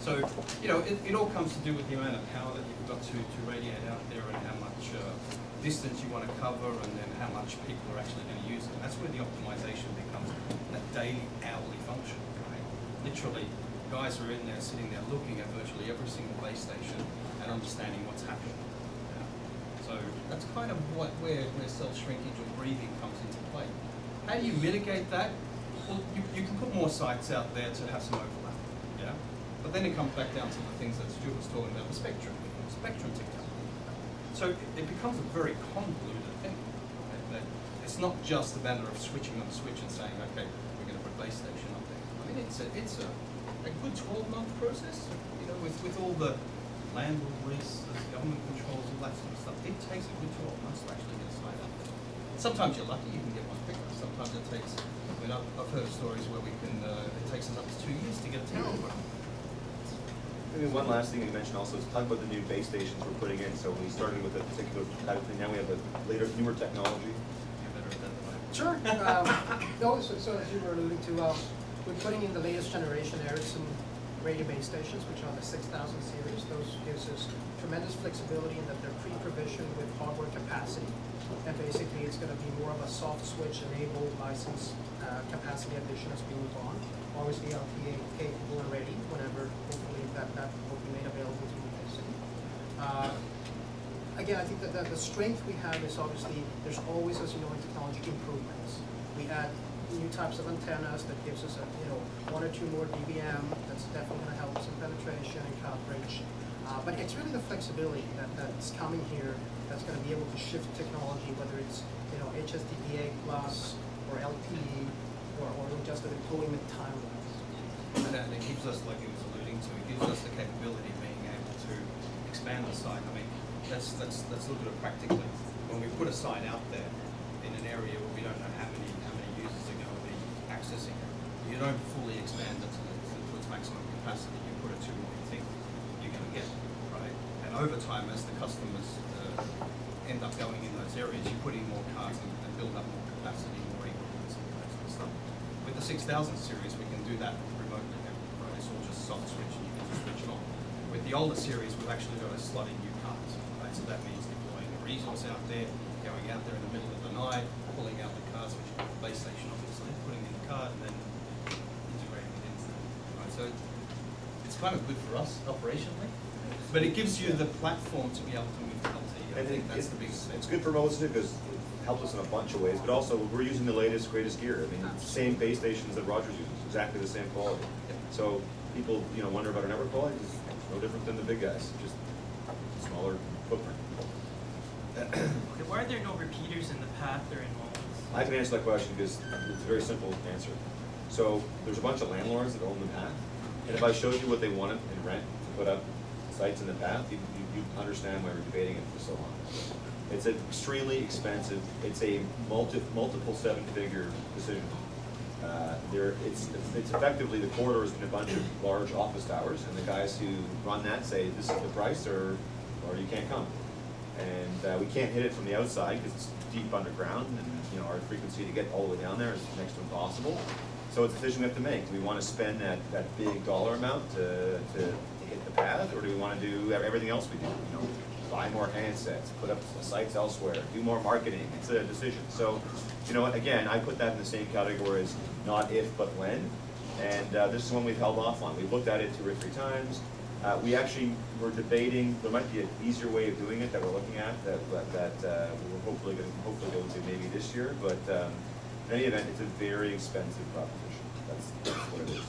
So, you know, it all comes to do with the amount of power that you've got to radiate out there, and how much distance you want to cover, and then how much people are actually going to use it. And that's where the optimization becomes that daily, hourly function, right? Literally, guys are in there, sitting there, looking at virtually every single base station and understanding what's happening. So that's kind of where cell shrinkage or breathing comes into play. How do you mitigate that? Well, you can put more sites out there to have some overlap, yeah? But then it comes back down to the things that Stuart was talking about, the spectrum technology. So it becomes a very convoluted thing. Right? That it's not just a matter of switching on the switch and saying, okay, we're going to put a base station up there. I mean, it's a good 12-month process, you know, with all the landlord lists, the government controls, all that sort of stuff. It takes a good 12 months to actually get a site up there. Sometimes you're lucky, you can get one quicker. Sometimes it takes, I mean, I've heard of stories where it takes us up to 2 years to get a tower put up. Maybe one last thing you mentioned also is talk about the new base stations we're putting in. So we started with a particular type of thing, now we have a newer technology. You're better at that than I am. Sure. So as you were alluding to, we're putting in the latest generation Ericsson radio base stations, which are the 6000 series. Those gives us tremendous flexibility in that they're pre-provisioned with hardware capacity. And basically it's going to be more of a soft switch enabled license capacity addition as we move on. Obviously LTA capable and ready whenever hopefully that will be made available to Mobilicity. Again, I think that the strength we have is obviously there's always, as you know, in technology improvements. We add new types of antennas that gives us 1 or 2 more dBm. That's definitely going to help some penetration and coverage. But it's really the flexibility that's coming here that's going to be able to shift technology, whether it's HSDPA plus or LTE or just the deployment timelines. And it gives us, like he was alluding to, it gives us the capability of being able to expand the site. I mean, let's look at it practically. When we put a site out there in an area where we don't know how many users are going to be accessing it, you don't fully expand it to its maximum capacity. You put it to what you think you're going to get, right? And over time, as the customers end up going in those areas, you put in more cards and build up more capacity, more equipment, and that sort of stuff. With the 6000 series, we can do that remotely now, right? It's all just soft switch and you can just switch it on. With the older series, we've actually got to slot in new cards, right? So that means deploying a resource out there, going out there in the middle of the night, pulling out the cards, which is the base station obviously, putting in the card and then integrating it into it, right? So it's kind of good for us operationally, but it gives you the platform to be able to move to LTE. I think that's the biggest thing. It's good for Mobilicity because it helps us in a bunch of ways, but also we're using the latest, greatest gear. I mean, same base stations that Rogers uses, exactly the same quality. Yep. So people, wonder about our network quality. It's no different than the big guys, just smaller footprint. Okay, why are there no repeaters in the path or in homes? I can answer that question because it's a very simple answer. So there's a bunch of landlords that own the path, and if I showed you what they wanted in rent to put up sites in the path, you'd understand why we're debating it for so long. It's extremely expensive. It's a multiple 7-figure decision. It's effectively the corridor is in a bunch of large office towers, and the guys who run that say this is the price or you can't come. And we can't hit it from the outside because it's deep underground, and our frequency to get all the way down there is next to impossible. So it's a decision we have to make. Do we want to spend that big dollar amount to hit the pad, or do we want to do everything else we do? Buy more handsets, put up sites elsewhere, do more marketing. It's a decision. So, again, I put that in the same category as not if, but when. And this is one we've held off on. We've looked at it 2 or 3 times. We actually were debating, there might be an easier way of doing it that we're looking at that we're hopefully going to do maybe this year. But in any event, it's a very expensive proposition. That's what it is.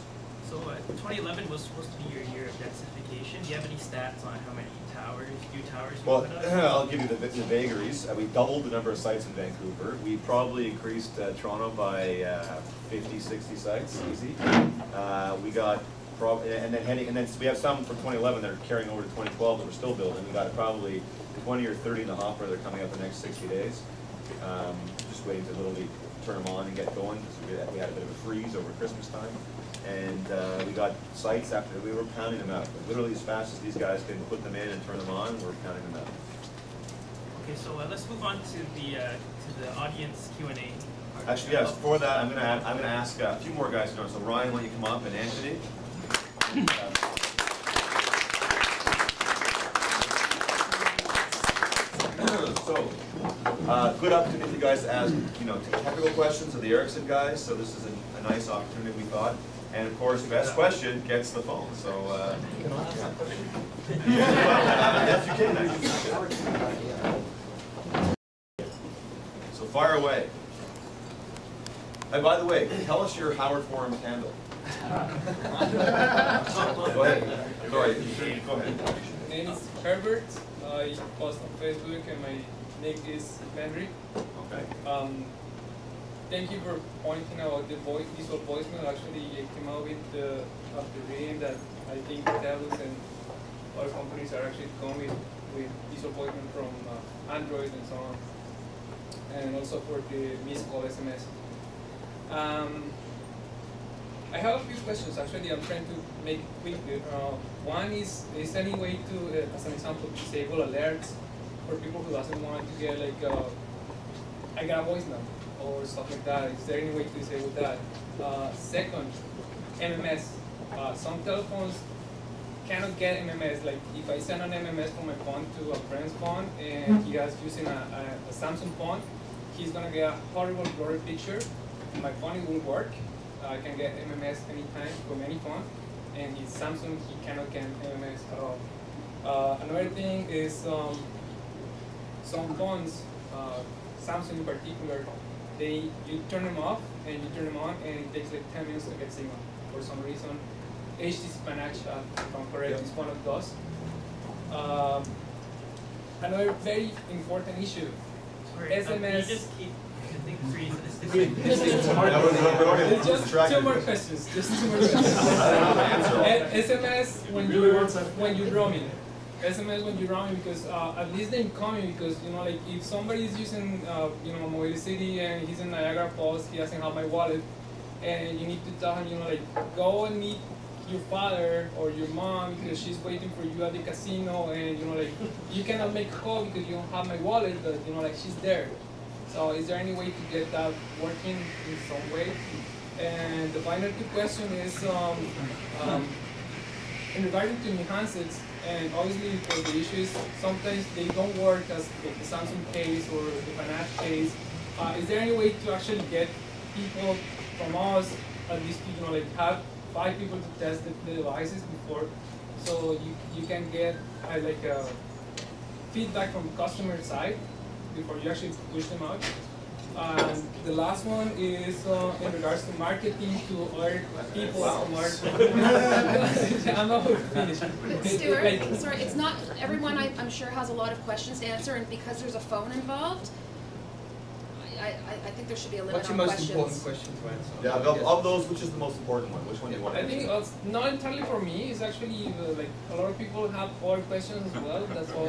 So 2011 was supposed to be your year of densification. Do you have any stats on how many new towers you Well, put up? I'll give you the vagaries. We doubled the number of sites in Vancouver. We probably increased Toronto by 50, 60 sites, easy. We got and then we have some from 2011 that are carrying over to 2012 that we're still building. We got probably 20 or 30 in the hopper that are coming up in the next 60 days. Just waiting to literally turn them on and get going, because we had a bit of a freeze over Christmas time. And we got sites after, we were pounding them out. Literally as fast as these guys can put them in and turn them on, we're pounding them out. Okay, so let's move on to the audience Q&A. Actually, yes, before that, I'm gonna ask a few more guys to join. So Ryan, why don't you come up, and Anthony? Good opportunity for you guys to ask, technical questions of the Ericsson guys. So this is a nice opportunity, we thought. And of course, the best question gets the phone. So, yes, you can. So fire away. And by the way, tell us your HowardForums handle. Go ahead. Sorry, go ahead. My name is Herbert. I post on Facebook, and my nick is Henry. Okay. Thank you for pointing out the visual voicemail. Actually, it came out with after reading that I think Telus and other companies are actually coming with visual voicemail from Android and so on, and also for the missed call SMS. I have a few questions. Actually, I'm trying to make it quick. One is any way to, as an example, disable alerts for people who doesn't want to get like I got a voicemail or stuff like that? Is there any way to disable that? Second, MMS. Some telephones cannot get MMS. Like if I send an MMS from my phone to a friend's phone and he is using a Samsung phone, he's gonna get a horrible blurry picture. My phone it will work. I can get MMS anytime from any phone, and his Samsung he cannot get MMS at all. Another thing is some phones, Samsung in particular, you turn them off and you turn them on, and it takes like 10 minutes to get signal for some reason. HTC Panache, if I'm correct, is one of those. Another very important issue. Sorry, SMS. you just keep freezing. Just two more questions. Just two more questions. SMS when you're roaming. SMS when you're roaming, because at least the incoming, because like if somebody is using Mobilicity and he's in Niagara Falls, he doesn't have my wallet, and you need to tell him like go and meet your father or your mom because she's waiting for you at the casino, and like you cannot make a call because you don't have my wallet, but like she's there. So is there any way to get that working in some way? And the final two question is in regarding to new handsets, and obviously because the issue is sometimes they don't work as the Samsung case or the Panache case. Is there any way to actually get people from us, at least like have 5 people to test the devices before, so you can get like feedback from customer side before you actually push them out? And the last one is in regards to marketing to other people. Wow. I'm not finished. Stuart, sorry, it's not everyone. I'm sure has a lot of questions to answer, and because there's a phone involved, I think there should be a limit What's your on most questions. important question to answer? Yeah, of those, which is the most important one? Which one do you want to I think answer? it's not entirely for me. It's actually like a lot of people have other questions as well. That's all.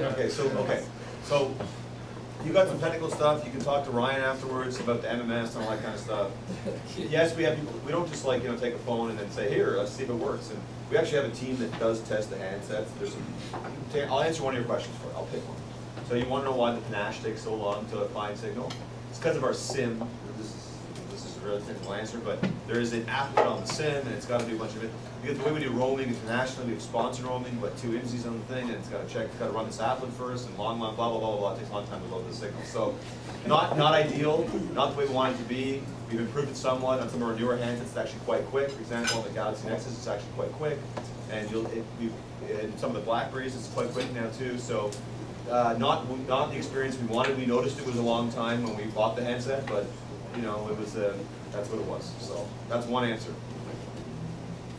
So you got some technical stuff. You can talk to Ryan afterwards about the MMS and all that kind of stuff. Yes, we have people. We don't just take a phone and then say, here, let's see if it works. And we actually have a team that does test the handsets. There's some. I'll answer one of your questions for you. I'll pick one. So you want to know why the panache takes so long to find signal? It's because of our SIM. This is a really technical answer, but there is an app on the SIM, and it's got to do a bunch of it. Because the way we do roaming internationally, we have sponsor roaming, but 2 IMSIs on the thing, and it's got to check, it's got to run this applet first, and long, blah, blah, blah, blah, blah. It takes a long time to load the signal. So not ideal, not the way we want it to be. We've improved it somewhat on some of our newer handsets. It's actually quite quick. For example, on the Galaxy Nexus, it's actually quite quick. And in some of the Blackberries, it's quite quick now too. So not the experience we wanted. We noticed it was a long time when we bought the handset, but you know, it was that's what it was. So that's one answer.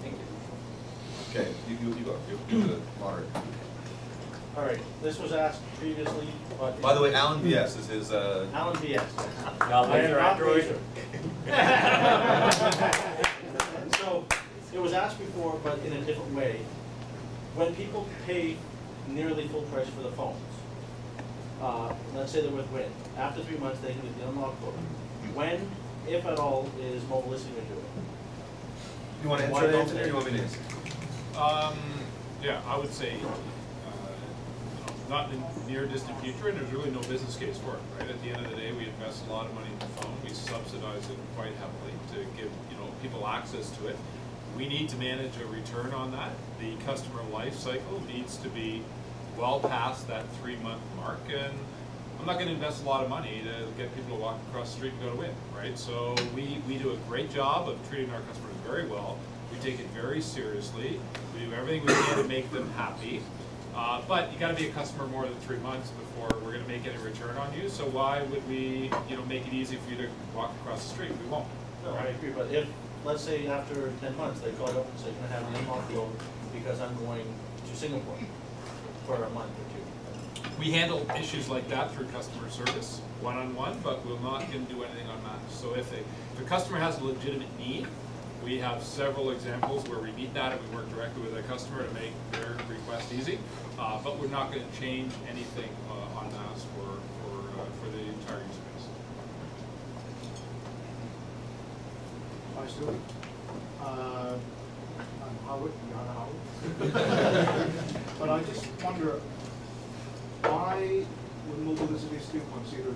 Thank you. Okay, you go. You're the moderator. All right, this was asked previously, but... By the way, Alan BS is his... Alan BS. I am not Razor. So, it was asked before, but in a different way. When people pay nearly full price for the phones, let's say they're with Win, after 3 months they get the unlocked code. When, if at all, is Mobilicity going to do it? You want to answer that, Anthony, or do you want me to answer? Yeah, I would say not in the near distant future, and there's really no business case for it, right? At the end of the day, we invest a lot of money in the phone. We subsidize it quite heavily to give people access to it. We need to manage a return on that. The customer life cycle needs to be well past that 3-month mark, and I'm not going to invest a lot of money to get people to walk across the street and go to Win, right? So we do a great job of treating our customers very well. We take it very seriously. We do everything we can to make them happy. But you got to be a customer more than 3 months before we're going to make any return on you. So why would we, make it easy for you to walk across the street? We won't. No, I agree, but if, let's say after 10 months, they call up and say, can I have an unlocked load because I'm going to Singapore for a month or 2. We handle issues like that through customer service, one-on-one, but we're not going to do anything on that. So if a customer has a legitimate need, we have several examples where we meet that and we work directly with a customer to make their request easy. But we're not going to change anything on that for the entire user base. Hi, Stu. I'm Howard, not Howard. But I just wonder, why would Mobilicity still consider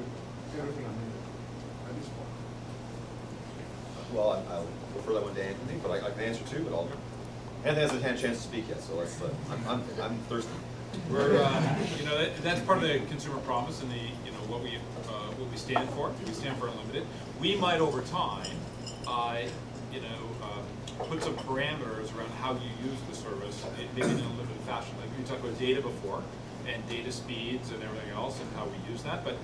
everything unlimited at this point? Well, I'll refer that one to Anthony, but I can answer too, but Anthony hasn't had a chance to speak yet, so let's, I'm thirsty. We're, that's part of the consumer promise and what we stand for. We stand for unlimited. We might over time, put some parameters around how you use the service, maybe in a limited fashion. Like we talked about data before, and data speeds and everything else, and how we use that. But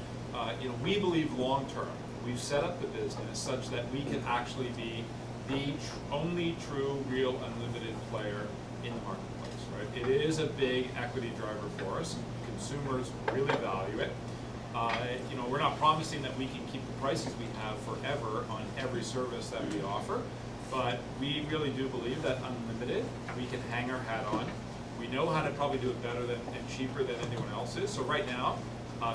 we believe long term, we've set up the business such that we can actually be the only true, real, unlimited player in the marketplace, right? It is a big equity driver for us. Consumers really value it. We're not promising that we can keep the prices we have forever on every service that we offer, but we really do believe that unlimited, we can hang our hat on. We know how to probably do it better and cheaper than anyone else is. So right now,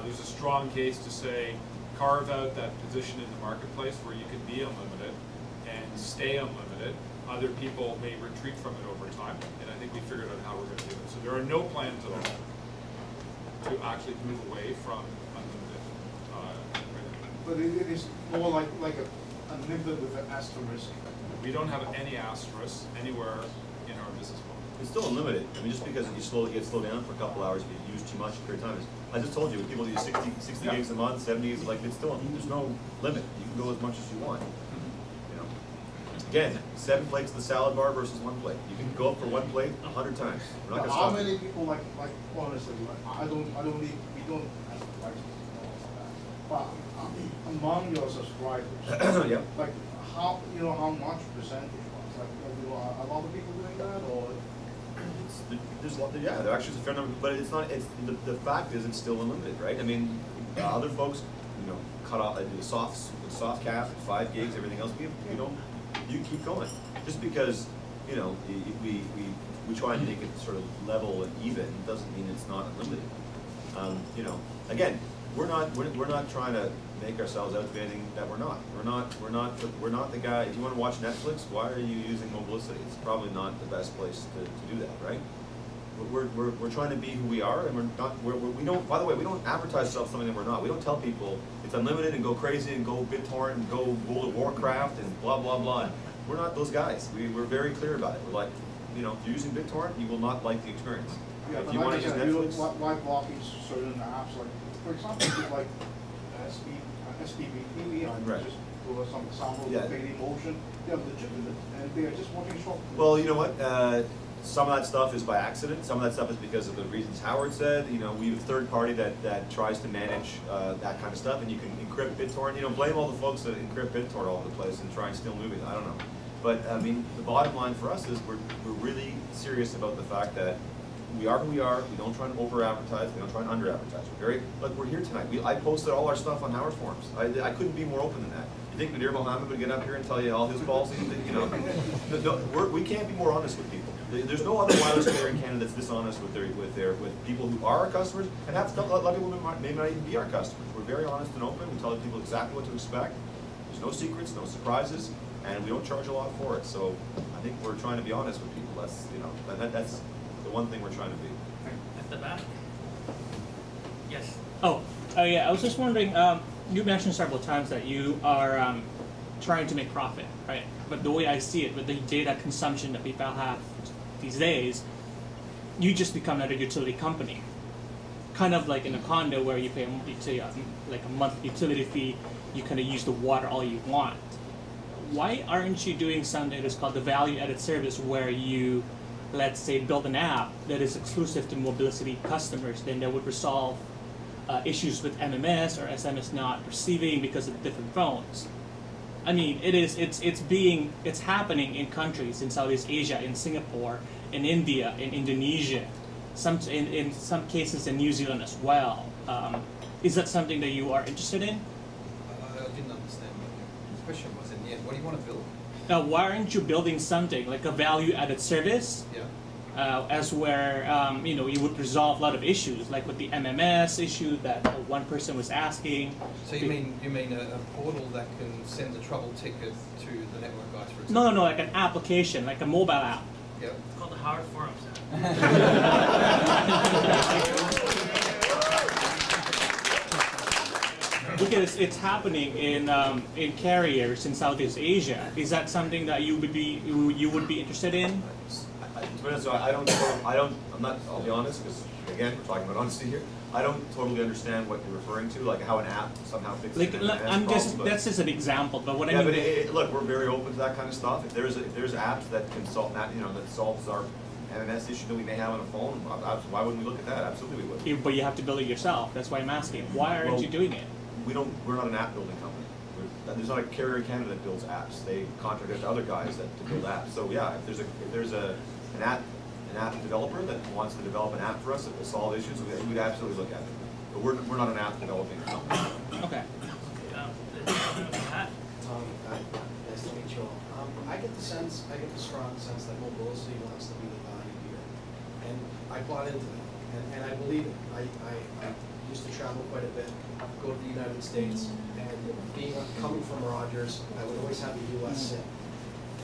there's a strong case to say, carve out that position in the marketplace where you can be unlimited and stay unlimited. Other people may retreat from it over time, and I think we figured out how we're going to do it. So there are no plans at all to actually move away from unlimited. But it is more like a unlimited with an asterisk. We don't have any asterisk anywhere in our business model. It's still unlimited. I mean, just because you get slowed down for a couple hours if you use too much for a period of time. I just told you, when people use 60 yeah. gigs a month, 70 gigs, it's still, there's no limit. You can go as much as you want. Again, 7 plates of the salad bar versus 1 plate. You can go up for 1 plate 100 times. We're not going to How stop. many people honestly, I don't need, we don't have to like but among your subscribers, Yeah. like how much percentage was a lot of people doing that, or There's a lot. Yeah, there actually is a fair number, but it's not. It's the fact is it's still unlimited, right? I mean, other folks, cut off. Do the soft cap, 5 gigs, everything else. You keep going. Just because we try and make it sort of level and even doesn't mean it's not unlimited. Again, we're not trying to make ourselves out to be anything that we're not. We're not the guy. If you want to watch Netflix, why are you using Mobilicity? It's probably not the best place to do that, right? we're trying to be who we are, and we're not. We don't. By the way, we don't advertise ourselves something that we're not. We don't tell people it's unlimited and go crazy and go BitTorrent and go World of Warcraft and blah blah blah. We're not those guys. We're very clear about it. We're like, you know, if you're using BitTorrent, you will not like the experience. Yeah, if but you want to use Netflix, why blocking certain apps, like, for example, just like STV, Right. just do some example Yeah. of Daily Motion, they're legitimate, and they are just wanting short. well, you know what? Some of that stuff is by accident. Some of that stuff is because of the reasons Howard said. You know, we have a third party that tries to manage that kind of stuff, and you can encrypt BitTorrent. You know, blame all the folks that encrypt BitTorrent all over the place and try and steal movies. I don't know. But I mean, the bottom line for us is we're really serious about the fact that we are who we are. We don't try and over-advertise. We don't try and under-advertise. Look, we're here tonight. I posted all our stuff on HowardForums. I couldn't be more open than that. You think Nadir Mohammed would get up here and tell you all his policies? You know, we can't be more honest with people. There's no other wireless carrier in Canada that's dishonest with people who are our customers, and a lot of people may not even be our customers. We're very honest and open. We tell people exactly what to expect. There's no secrets, no surprises, and we don't charge a lot for it. So I think we're trying to be honest with people. That's, you know, that's the one thing we're trying to be. At the back. Yes. Oh, yeah. I was just wondering. You mentioned several times that you are trying to make profit, right? But the way I see it, with the data consumption that people have these days, you just become another utility company, kind of like in a condo where you pay like a monthly utility fee. You kind of use the water all you want. Why aren't you doing something that's called the value-added service, where you, let's say, build an app that is exclusive to Mobilicity customers, then that would resolve issues with MMS or SMS not receiving because of different phones? I mean, it's happening in countries in Southeast Asia, in Singapore, in India, in Indonesia, in some cases in New Zealand as well. Is that something that you are interested in? I didn't understand what your question was in the end. What do you want to build? Why aren't you building something like a value-added service? Yeah. As where you know, you would resolve a lot of issues, like with the MMS issue that one person was asking. So you mean a portal that can send the trouble ticket to the network guys, for example? No, like an application, like a mobile app. Yep. It's called the HowardForums app. Because it's happening in carriers in Southeast Asia. Is that something that you would be interested in? To be honest, I'll be honest, because again, we're talking about honesty here. I don't totally understand what you're referring to, like how an app somehow fixes Like, an MS problem, that's just an example, but what I yeah, mean. but look, we're very open to that kind of stuff. If there's apps that can solve that, you know, that solves our MMS issue that we may have on a phone, why wouldn't we look at that? Absolutely, we would. But you have to build it yourself. That's why I'm asking. Why aren't you doing it? We're not an app building company. There's not a carrier in Canada that builds apps. They contract out to other guys to build apps. So yeah, if there's an app developer that wants to develop an app for us that will solve issues, we'd absolutely look at it. But we're not an app developing company. Okay. Nice to meet you all. I get the strong sense that Mobilicity wants to be the value here, and I bought into that, and I believe it. I used to travel quite a bit, go to the United States, and coming from Rogers, I would always have a U.S. SIM.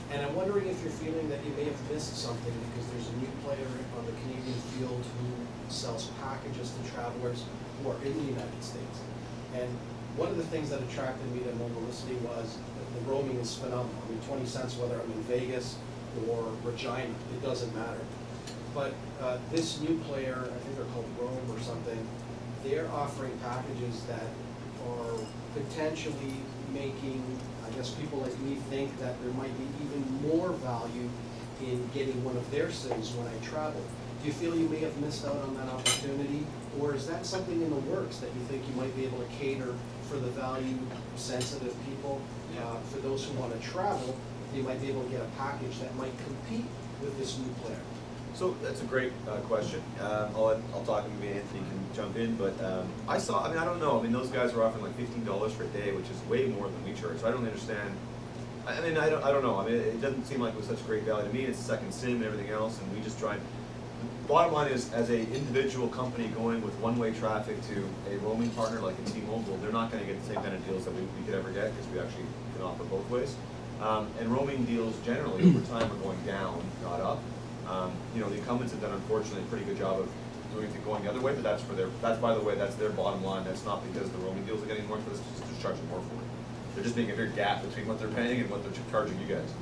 And I'm wondering if you're feeling that you may have missed something because there's a new player on the Canadian field who sells packages to travelers who are in the United States. And one of the things that attracted me to Mobilicity was the roaming is phenomenal. I mean, 20 cents whether I'm in Vegas or Regina, it doesn't matter. But this new player, I think they're called Roam or something, they're offering packages that are potentially making, I guess, people like me think that there might be even more value in getting one of their SIMs when I travel. Do you feel you may have missed out on that opportunity? Or is that something in the works that you think you might be able to cater for the value-sensitive people? For those who want to travel, they might be able to get a package that might compete with this new player. So that's a great question. I'll talk and maybe Anthony can jump in, but I don't know. I mean, those guys are offering like $15 for a day, which is way more than we charge. So I don't understand. I don't know. I mean, it doesn't seem like it was such great value to me. It's a second SIM and everything else, and we just tried. The bottom line is, as an individual company going with one-way traffic to a roaming partner like a T-Mobile, they're not going to get the same kind of deals that we could ever get because we actually can offer both ways. And roaming deals generally over time are going down, not up. You know, the incumbents have done, unfortunately, a pretty good job of doing it going the other way, but that's by the way, that's their bottom line. That's not because the roaming deals are getting more expensive, it's just charging more for it. They're just making a big gap between what they're paying and what they're charging you guys.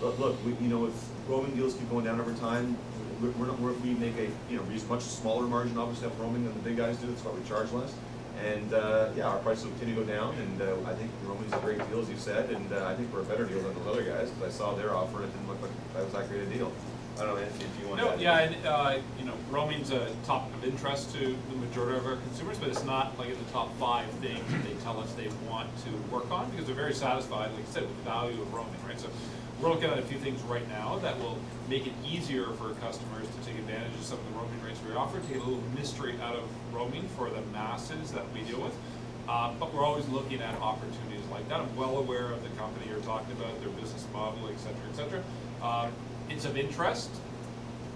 Look, you know, if roaming deals keep going down over time, we make a much smaller margin obviously off roaming than the big guys do. That's why we charge less. And yeah, our prices will continue to go down. And I think roaming's a great deal, as you said. And I think we're a better deal than those other guys because I saw their offer and it didn't look like that was that great a deal. I don't know, Anthony, if you want to. Yeah, and you know, roaming's a topic of interest to the majority of our consumers, but it's not like in the top 5 things that they tell us they want to work on because they're very satisfied, like I said, with the value of roaming, right? So we're looking at a few things right now that will make it easier for customers to take advantage of some of the roaming rates we offer, take a little mystery out of roaming for the masses that we deal with. But we're always looking at opportunities like that. I'm well aware of the company you're talking about, their business model, et cetera, et cetera. It's of interest.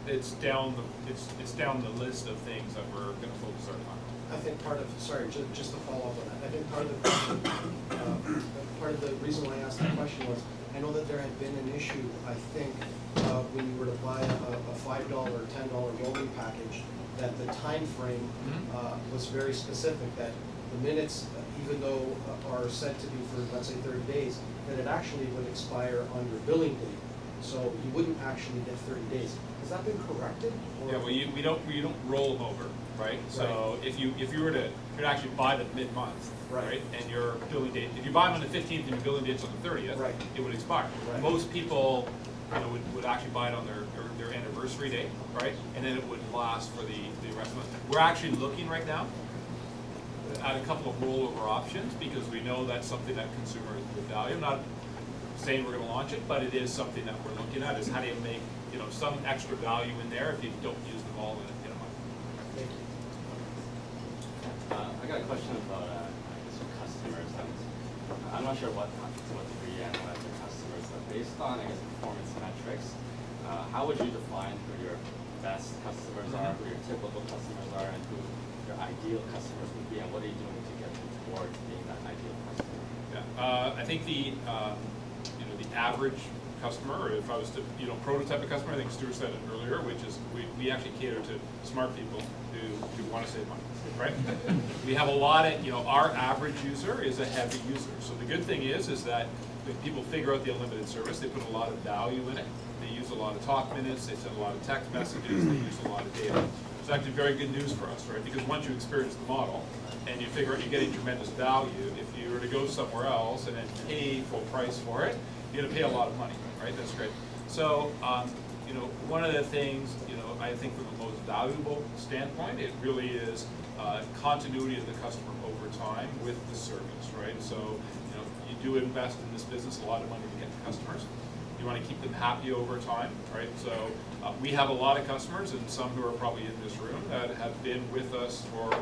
It's down the list of things that we're going to focus our time on. I think part of, sorry, just to follow up on that, I think part of the reason why I asked that question was, I know that there had been an issue, I think, when you were to buy a $5 or $10 roaming package, that the time frame was very specific, that the minutes, even though are said to be for, let's say, 30 days, that it actually would expire on your billing date. So you wouldn't actually get 30 days. Has that been corrected? Or? Yeah, well, we don't roll them over, right? So if you were to actually buy them mid-month, right, and your billing date, if you buy them on the 15th and your billing date's on the 30th, it would expire. Right. Most people, would actually buy it on their anniversary date, right, and then it would last for the rest of the month. We're actually looking right now at a couple of rollover options because we know that's something that consumers would value. I'm not saying we're going to launch it, but it is something that we're looking at. Is how do you make some extra value in there if you don't use them all in a month. Thank you. I got a question about customers. I'm not sure what degree you analyze your customers, but based on performance metrics, how would you define who your best customers are, who your typical customers are, and who your ideal customers would be, and what are you doing to get them towards being that ideal customer? Yeah, I think the average customer, or if I was to prototype a customer, I think Stuart said it earlier, which is we actually cater to smart people who want to save money, right? We have a lot of our average user is a heavy user. So the good thing is that when people figure out the unlimited service, they put a lot of value in it. They use a lot of talk minutes, they send a lot of text messages, they use a lot of data. It's actually very good news for us, right? Because once you experience the model and you figure out you're getting tremendous value, if you were to go somewhere else and then pay full price for it, you're going to pay a lot of money, right? That's great. So, one of the things, I think from the most valuable standpoint, it really is continuity of the customer over time with the service, right? So, you do invest in this business a lot of money to get the customers. You want to keep them happy over time, right? So we have a lot of customers, and some who are probably in this room that have been with us for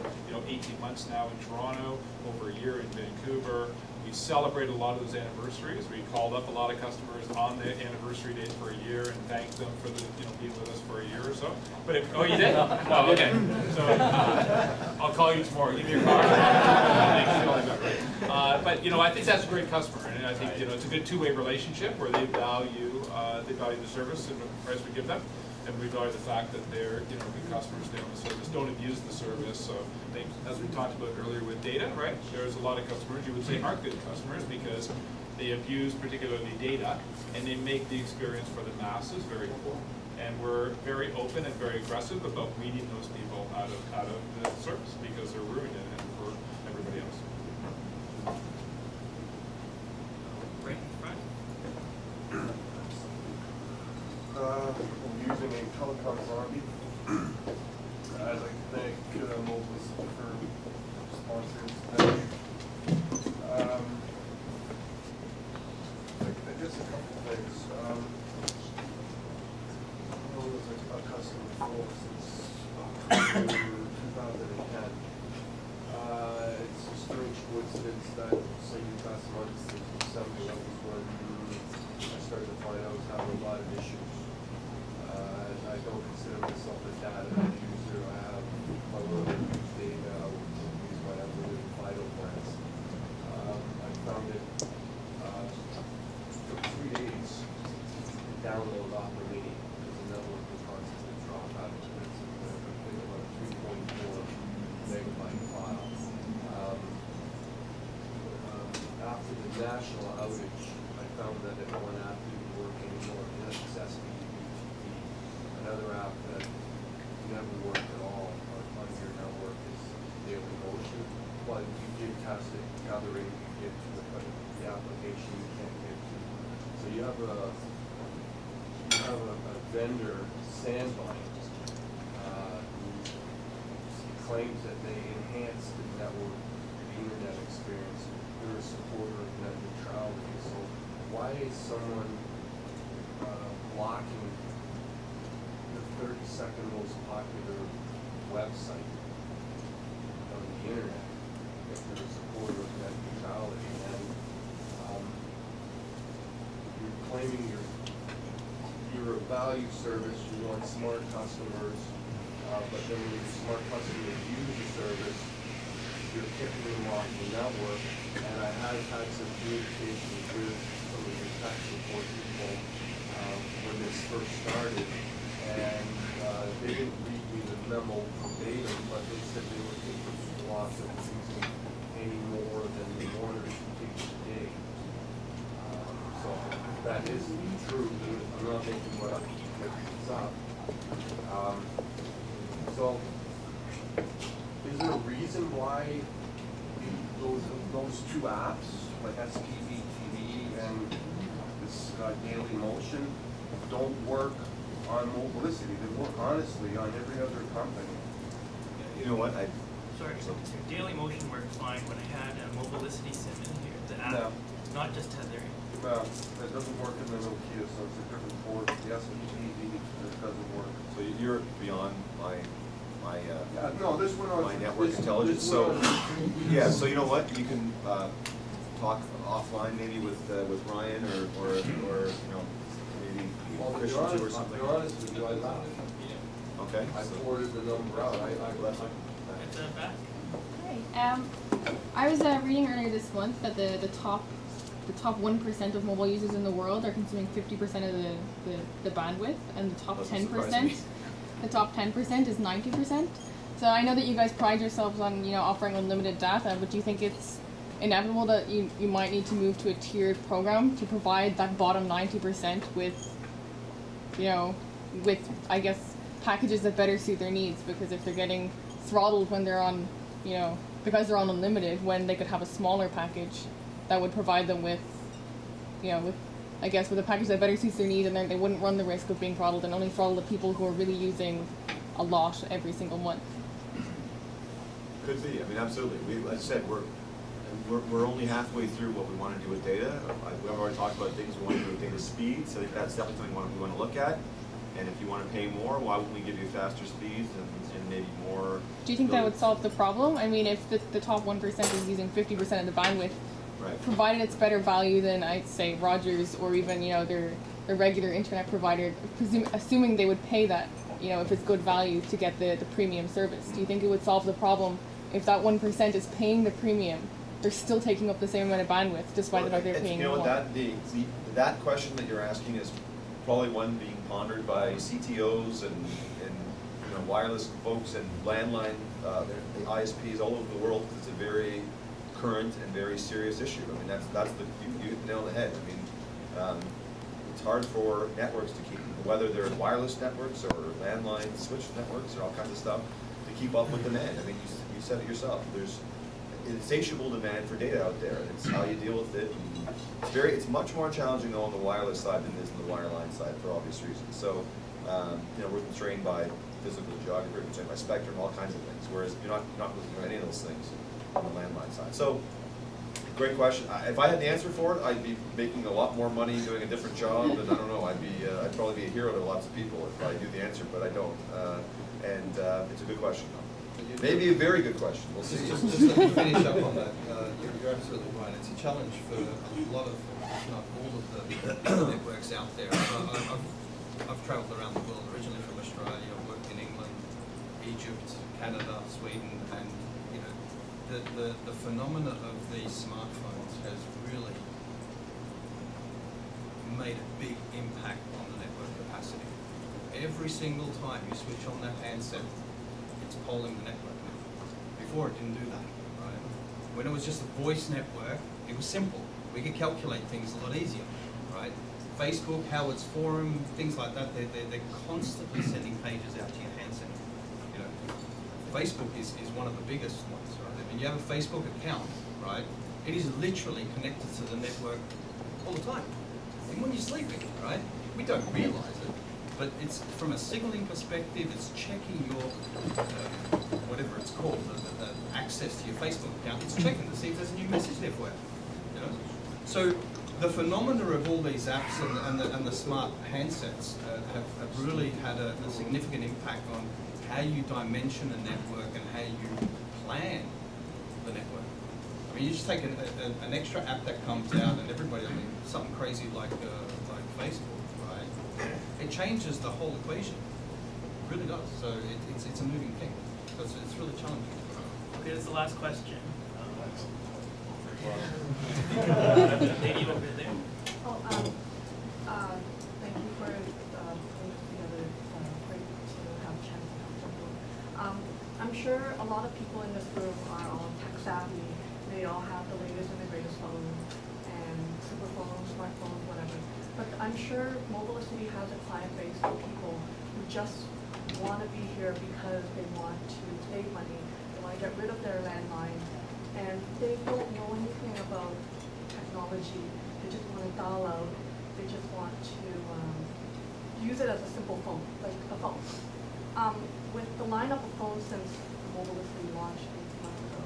18 months now in Toronto, over a year in Vancouver. We celebrate a lot of those anniversaries. We called up a lot of customers on the anniversary date for a year and thanked them for being with us for a year or so. But oh, you did? Oh, okay. So I'll call you tomorrow. Give me your card. But I think that's a great customer, and I think it's a good two-way relationship where they value the service and the price we give them, and we value the fact that they're good customers, stay on the service, don't abuse the service. So I think, as we talked about earlier with data, right? There's a lot of customers you would say aren't good customers because they abuse particularly data, and they make the experience for the masses very poor. And we're very open and very aggressive about weeding those people out of the service because they're ruining it for everybody else. I'm using a telecom zombie. I'd like to thank Mobilicity for sponsoring this. I guess a couple of things. I know there's a customer before since 2010. It's a strange coincidence that say you past months in December, that was when I started to find I was having a lot of issues. I don't consider myself a data user. I have my little use data, use my unlimited vital plans. I found it took 3 days to download found that if one app didn't work anymore, it has another app that never worked at all on your network is Daily Motion. But you did test it, the other rate you get to it, but the application you can't get to. So you have a vendor, Sandvine, who claims that they enhance the network, the internet experience. They're a supporter of net neutrality. So why is someone blocking the 32nd most popular website on the internet if they're a supporter of net neutrality? And you're claiming you're a value service, you want smart customers, but then when smart customers use the service, you're kicking them off the network. And I have had some communications with some of your tech support people when this first started, and they didn't read me the memo verbatim, but they said they were taking a lot of using any more than 1 or 2 gigs a day. So that is true. I'm not making what up this up. So is there a reason why those two apps, like SPV TV and this Daily Motion, don't work on Mobilicity? They work honestly on every other company. You know what? Sorry, so Daily Motion worked fine when I had a Mobilicity sim in here, the app, not just tethering. Well, that doesn't work in the Nokia, so it's a different port. The SPV doesn't work. So you're beyond my no, this one my network intelligence. So yeah, so you know what? You can talk offline maybe with Ryan or you know maybe Christian too or something. To be honest with you, I laughed. Okay. I forwarded the number out. I was reading earlier this month that the top 1% of mobile users in the world are consuming 50% of the bandwidth, and the top 10%. The top 10% is 90%. So I know that you guys pride yourselves on offering unlimited data, but do you think it's inevitable that you might need to move to a tiered program to provide that bottom 90% with I guess packages that better suit their needs? Because if they're getting throttled when they're on because they're on unlimited, when they could have a smaller package that would provide them with with a package that better suits their needs, and then they wouldn't run the risk of being throttled and only throttle the people who are really using a lot every single month. Could be. I mean, absolutely. As I said, we're only halfway through what we want to do with data. We've already talked about things we want to do with data speed, so I think that's definitely something we want to look at. And if you want to pay more, why wouldn't we give you faster speeds and maybe more? Do you think that would solve the problem? I mean, if the top 1% is using 50% of the bandwidth, right, provided it's better value than, I'd say, Rogers or even their regular internet provider, assuming they would pay that, if it's good value to get the premium service. Do you think it would solve the problem if that 1% is paying the premium, they're still taking up the same amount of bandwidth despite the fact they're paying more? That question that you're asking is probably one being pondered by CTOs and wireless folks and landline, the ISPs all over the world, because it's a very current and very serious issue. I mean, that's you hit the nail on the head. I mean, it's hard for networks to keep, whether they're wireless networks or landline switch networks or all kinds of stuff, to keep up with demand. I mean, you said it yourself. There's insatiable demand for data out there, and it's how you deal with it. It's much more challenging though on the wireless side than it is on the wireline side for obvious reasons. So, we're constrained by physical geography, we're constrained by spectrum, all kinds of things. Whereas you're not looking at any of those things on the landline side. So, great question. If I had the answer for it, I'd be making a lot more money doing a different job, and I don't know. I'd probably be a hero to lots of people if I knew the answer, but I don't. It's a good question though. Maybe a very good question. We'll see. Just let me finish up on that. You're absolutely right. It's a challenge for a lot of, if not all of the networks out there. I've travelled around the world, originally from Australia. I've worked in England, Egypt, Canada, Sweden, and the phenomena of these smartphones has really made a big impact on the network capacity. Every single time you switch on that handset, it's polling the network now. Before it didn't do that, right? When it was just a voice network, it was simple. We could calculate things a lot easier. right? Facebook, Howard's Forum, things like that, they're constantly sending pages out to your handset. You know, Facebook is one of the biggest ones, right? I mean, you have a Facebook account, right? It is literally connected to the network all the time, even when you're sleeping, right? We don't realize it, but it's from a signaling perspective, it's checking your, whatever it's called, the access to your Facebook account, it's checking to see if there's a new message there for you, you know? So the phenomena of all these apps and the smart handsets have really had a significant impact on how you dimension a network and how you plan the network. I mean, you just take an extra app that comes out and everybody, I mean, something crazy like Facebook, right? It changes the whole equation. It really does. So it's a moving thing. So it's really challenging. Okay, that's the last question. Lady over there. Oh, thank you for putting together great to have a chance to talk. I'm sure a lot of people in this room are all tech savvy. They all have the latest and the greatest phones and super phones, smartphones, whatever. But I'm sure Mobilicity has a client base of people who just want to be here because they want to save money. They want to get rid of their landline. And they don't know anything about technology. They just want to dial out. They just want to use it as a simple phone, like a phone. With the lineup of phones since Mobilicity launched 8 months ago,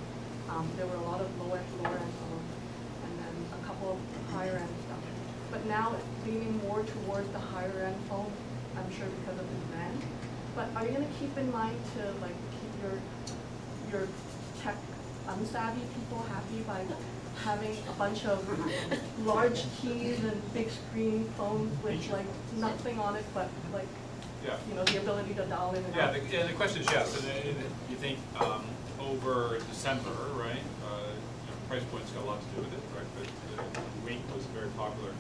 there were a lot of lower-end phones, and then a couple of higher-end stuff. But now it's leaning more towards the higher-end phone, I'm sure because of the brand. But are you going to keep in mind to like keep your tech unsavvy people happy by having a bunch of large keys and big screen phones with like nothing on it but like you know, the ability to dial in and out? Yeah, the question is yes. And you think over December, right? Price point's got a lot to do with it, right? But Wink was a very popular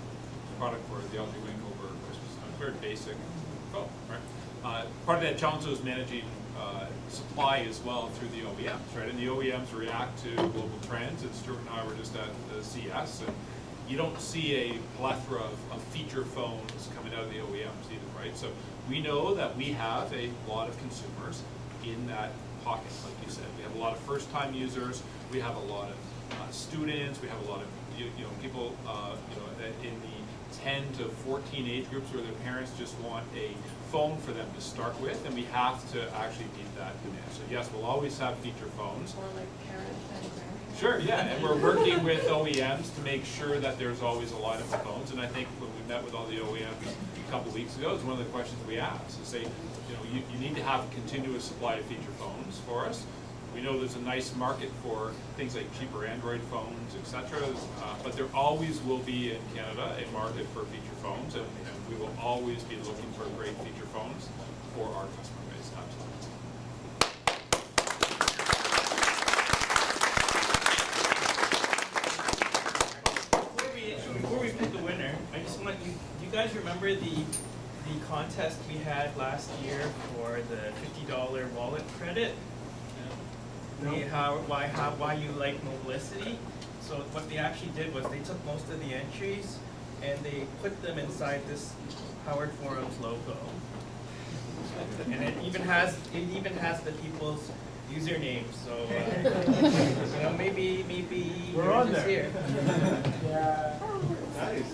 product for the LG Wink over Christmas. Very basic phone, right? Part of that challenge was managing supply as well through the OEMs, right? And the OEMs react to global trends. And Stuart and I were just at the CS, and you don't see a plethora of feature phones coming out of the OEMs either, right? So we know that we have a lot of consumers in that pocket, like you said. We have a lot of first-time users. We have a lot of students. We have a lot of people in the 10 to 14 age groups where their parents just want a phone for them to start with, and we have to actually meet that demand. So yes, we'll always have feature phones. Or like parents and grandparents. Sure, yeah, and we're working with OEMs to make sure that there's always a lineup of phones. And I think when we met with all the OEMs a couple of weeks ago, it's one of the questions we asked is say, you need to have a continuous supply of feature phones for us. We know there's a nice market for things like cheaper Android phones, etc. But there always will be in Canada a market for feature phones, and we will always be looking for great feature phones for our customer base. Absolutely. Before we pick the winner, I just want you guys remember the contest we had last year for the $50 wallet credit? Why you like Mobilicity. So what they actually did was they took most of the entries and they put them inside this HowardForums logo, and it even has the people's usernames. So maybe we're on there. Here. Yeah. Nice.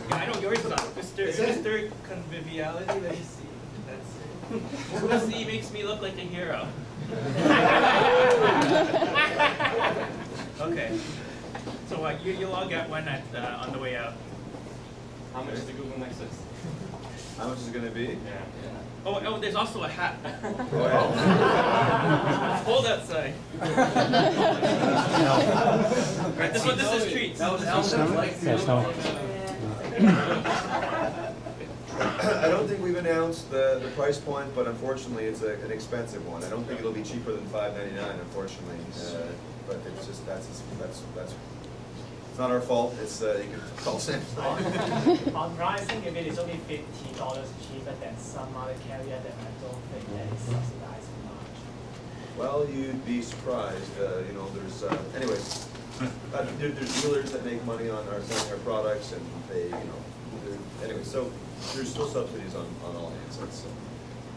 Yeah, I know yours is on. Mr. Conviviality. Let me see. That's it. Mobilicity makes me look like a hero. Okay, so you'll all get one on the way out. How much is the Google Nexus? How much is it going to be? Yeah. Oh, there's also a hat. Oh, yeah. It's cold outside. Right, this is treats. That was I don't think we've announced the price point, but unfortunately it's an expensive one. I don't think it'll be cheaper than $5.99, unfortunately. But it's just it's not our fault. It's you can call Samsung. On pricing, if it is only $50 cheaper than some other carrier, then I don't think that is subsidized much. Well, you'd be surprised. There's anyways. There's dealers that make money on our selling our products, and they, anyway. So there's still subsidies on all handsets.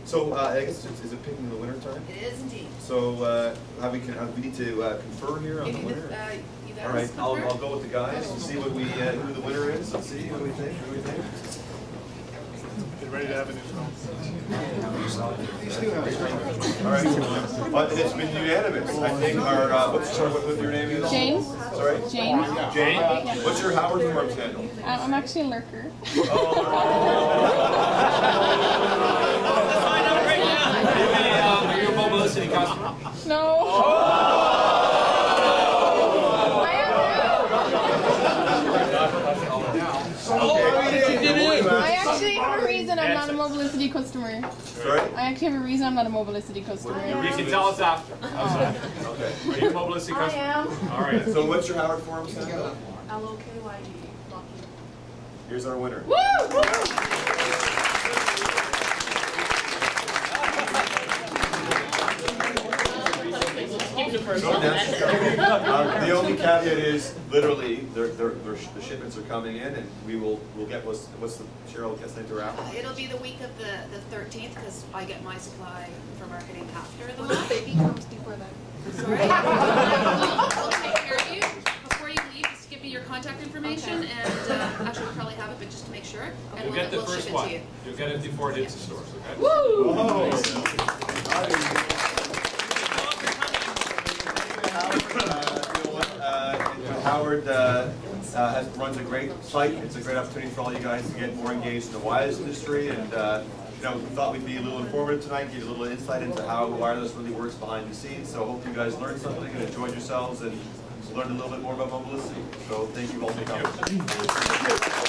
So I guess is it picking in the winter time? It is indeed. So we need to confer here on the winner. All right, I'll go with the guys and see what who the winner is. Let's see what we think. Get ready to have a new phone. All right, it's been unanimous. I think what your name is? Jane. Sorry? Jane. Jane? Yeah. What's your HowardForums handle? I'm actually a lurker. Let's find out right now. Are you a Mobilicity customer? No. I actually have a reason I'm not a Mobilicity customer. Sorry? I actually have a reason I'm not a Mobilicity customer. You can tell us after. Okay. Are you a Mobilicity customer? I am. All right. So what's your HowardForums handle? LOKYE. Here's our winner. Woo! The only caveat is literally the shipments are coming in, and we'll get what's the Cheryl gets into wrap. It'll be the week of the 13th because I get my supply for marketing after the month. Baby comes before that. Sorry. I'll take care of you before you leave. Just give me your contact information, and actually we'll probably have it, but just to make sure, and You'll get the we'll first ship it one. to you. You'll get it before it hits the stores. Okay. Woo! Howard runs a great site. It's a great opportunity for all you guys to get more engaged in the wireless industry, and we thought we'd be a little informative tonight, give you a little insight into how wireless really works behind the scenes. So I hope you guys learned something and enjoyed yourselves and learned a little bit more about Mobilicity. So thank you all for coming.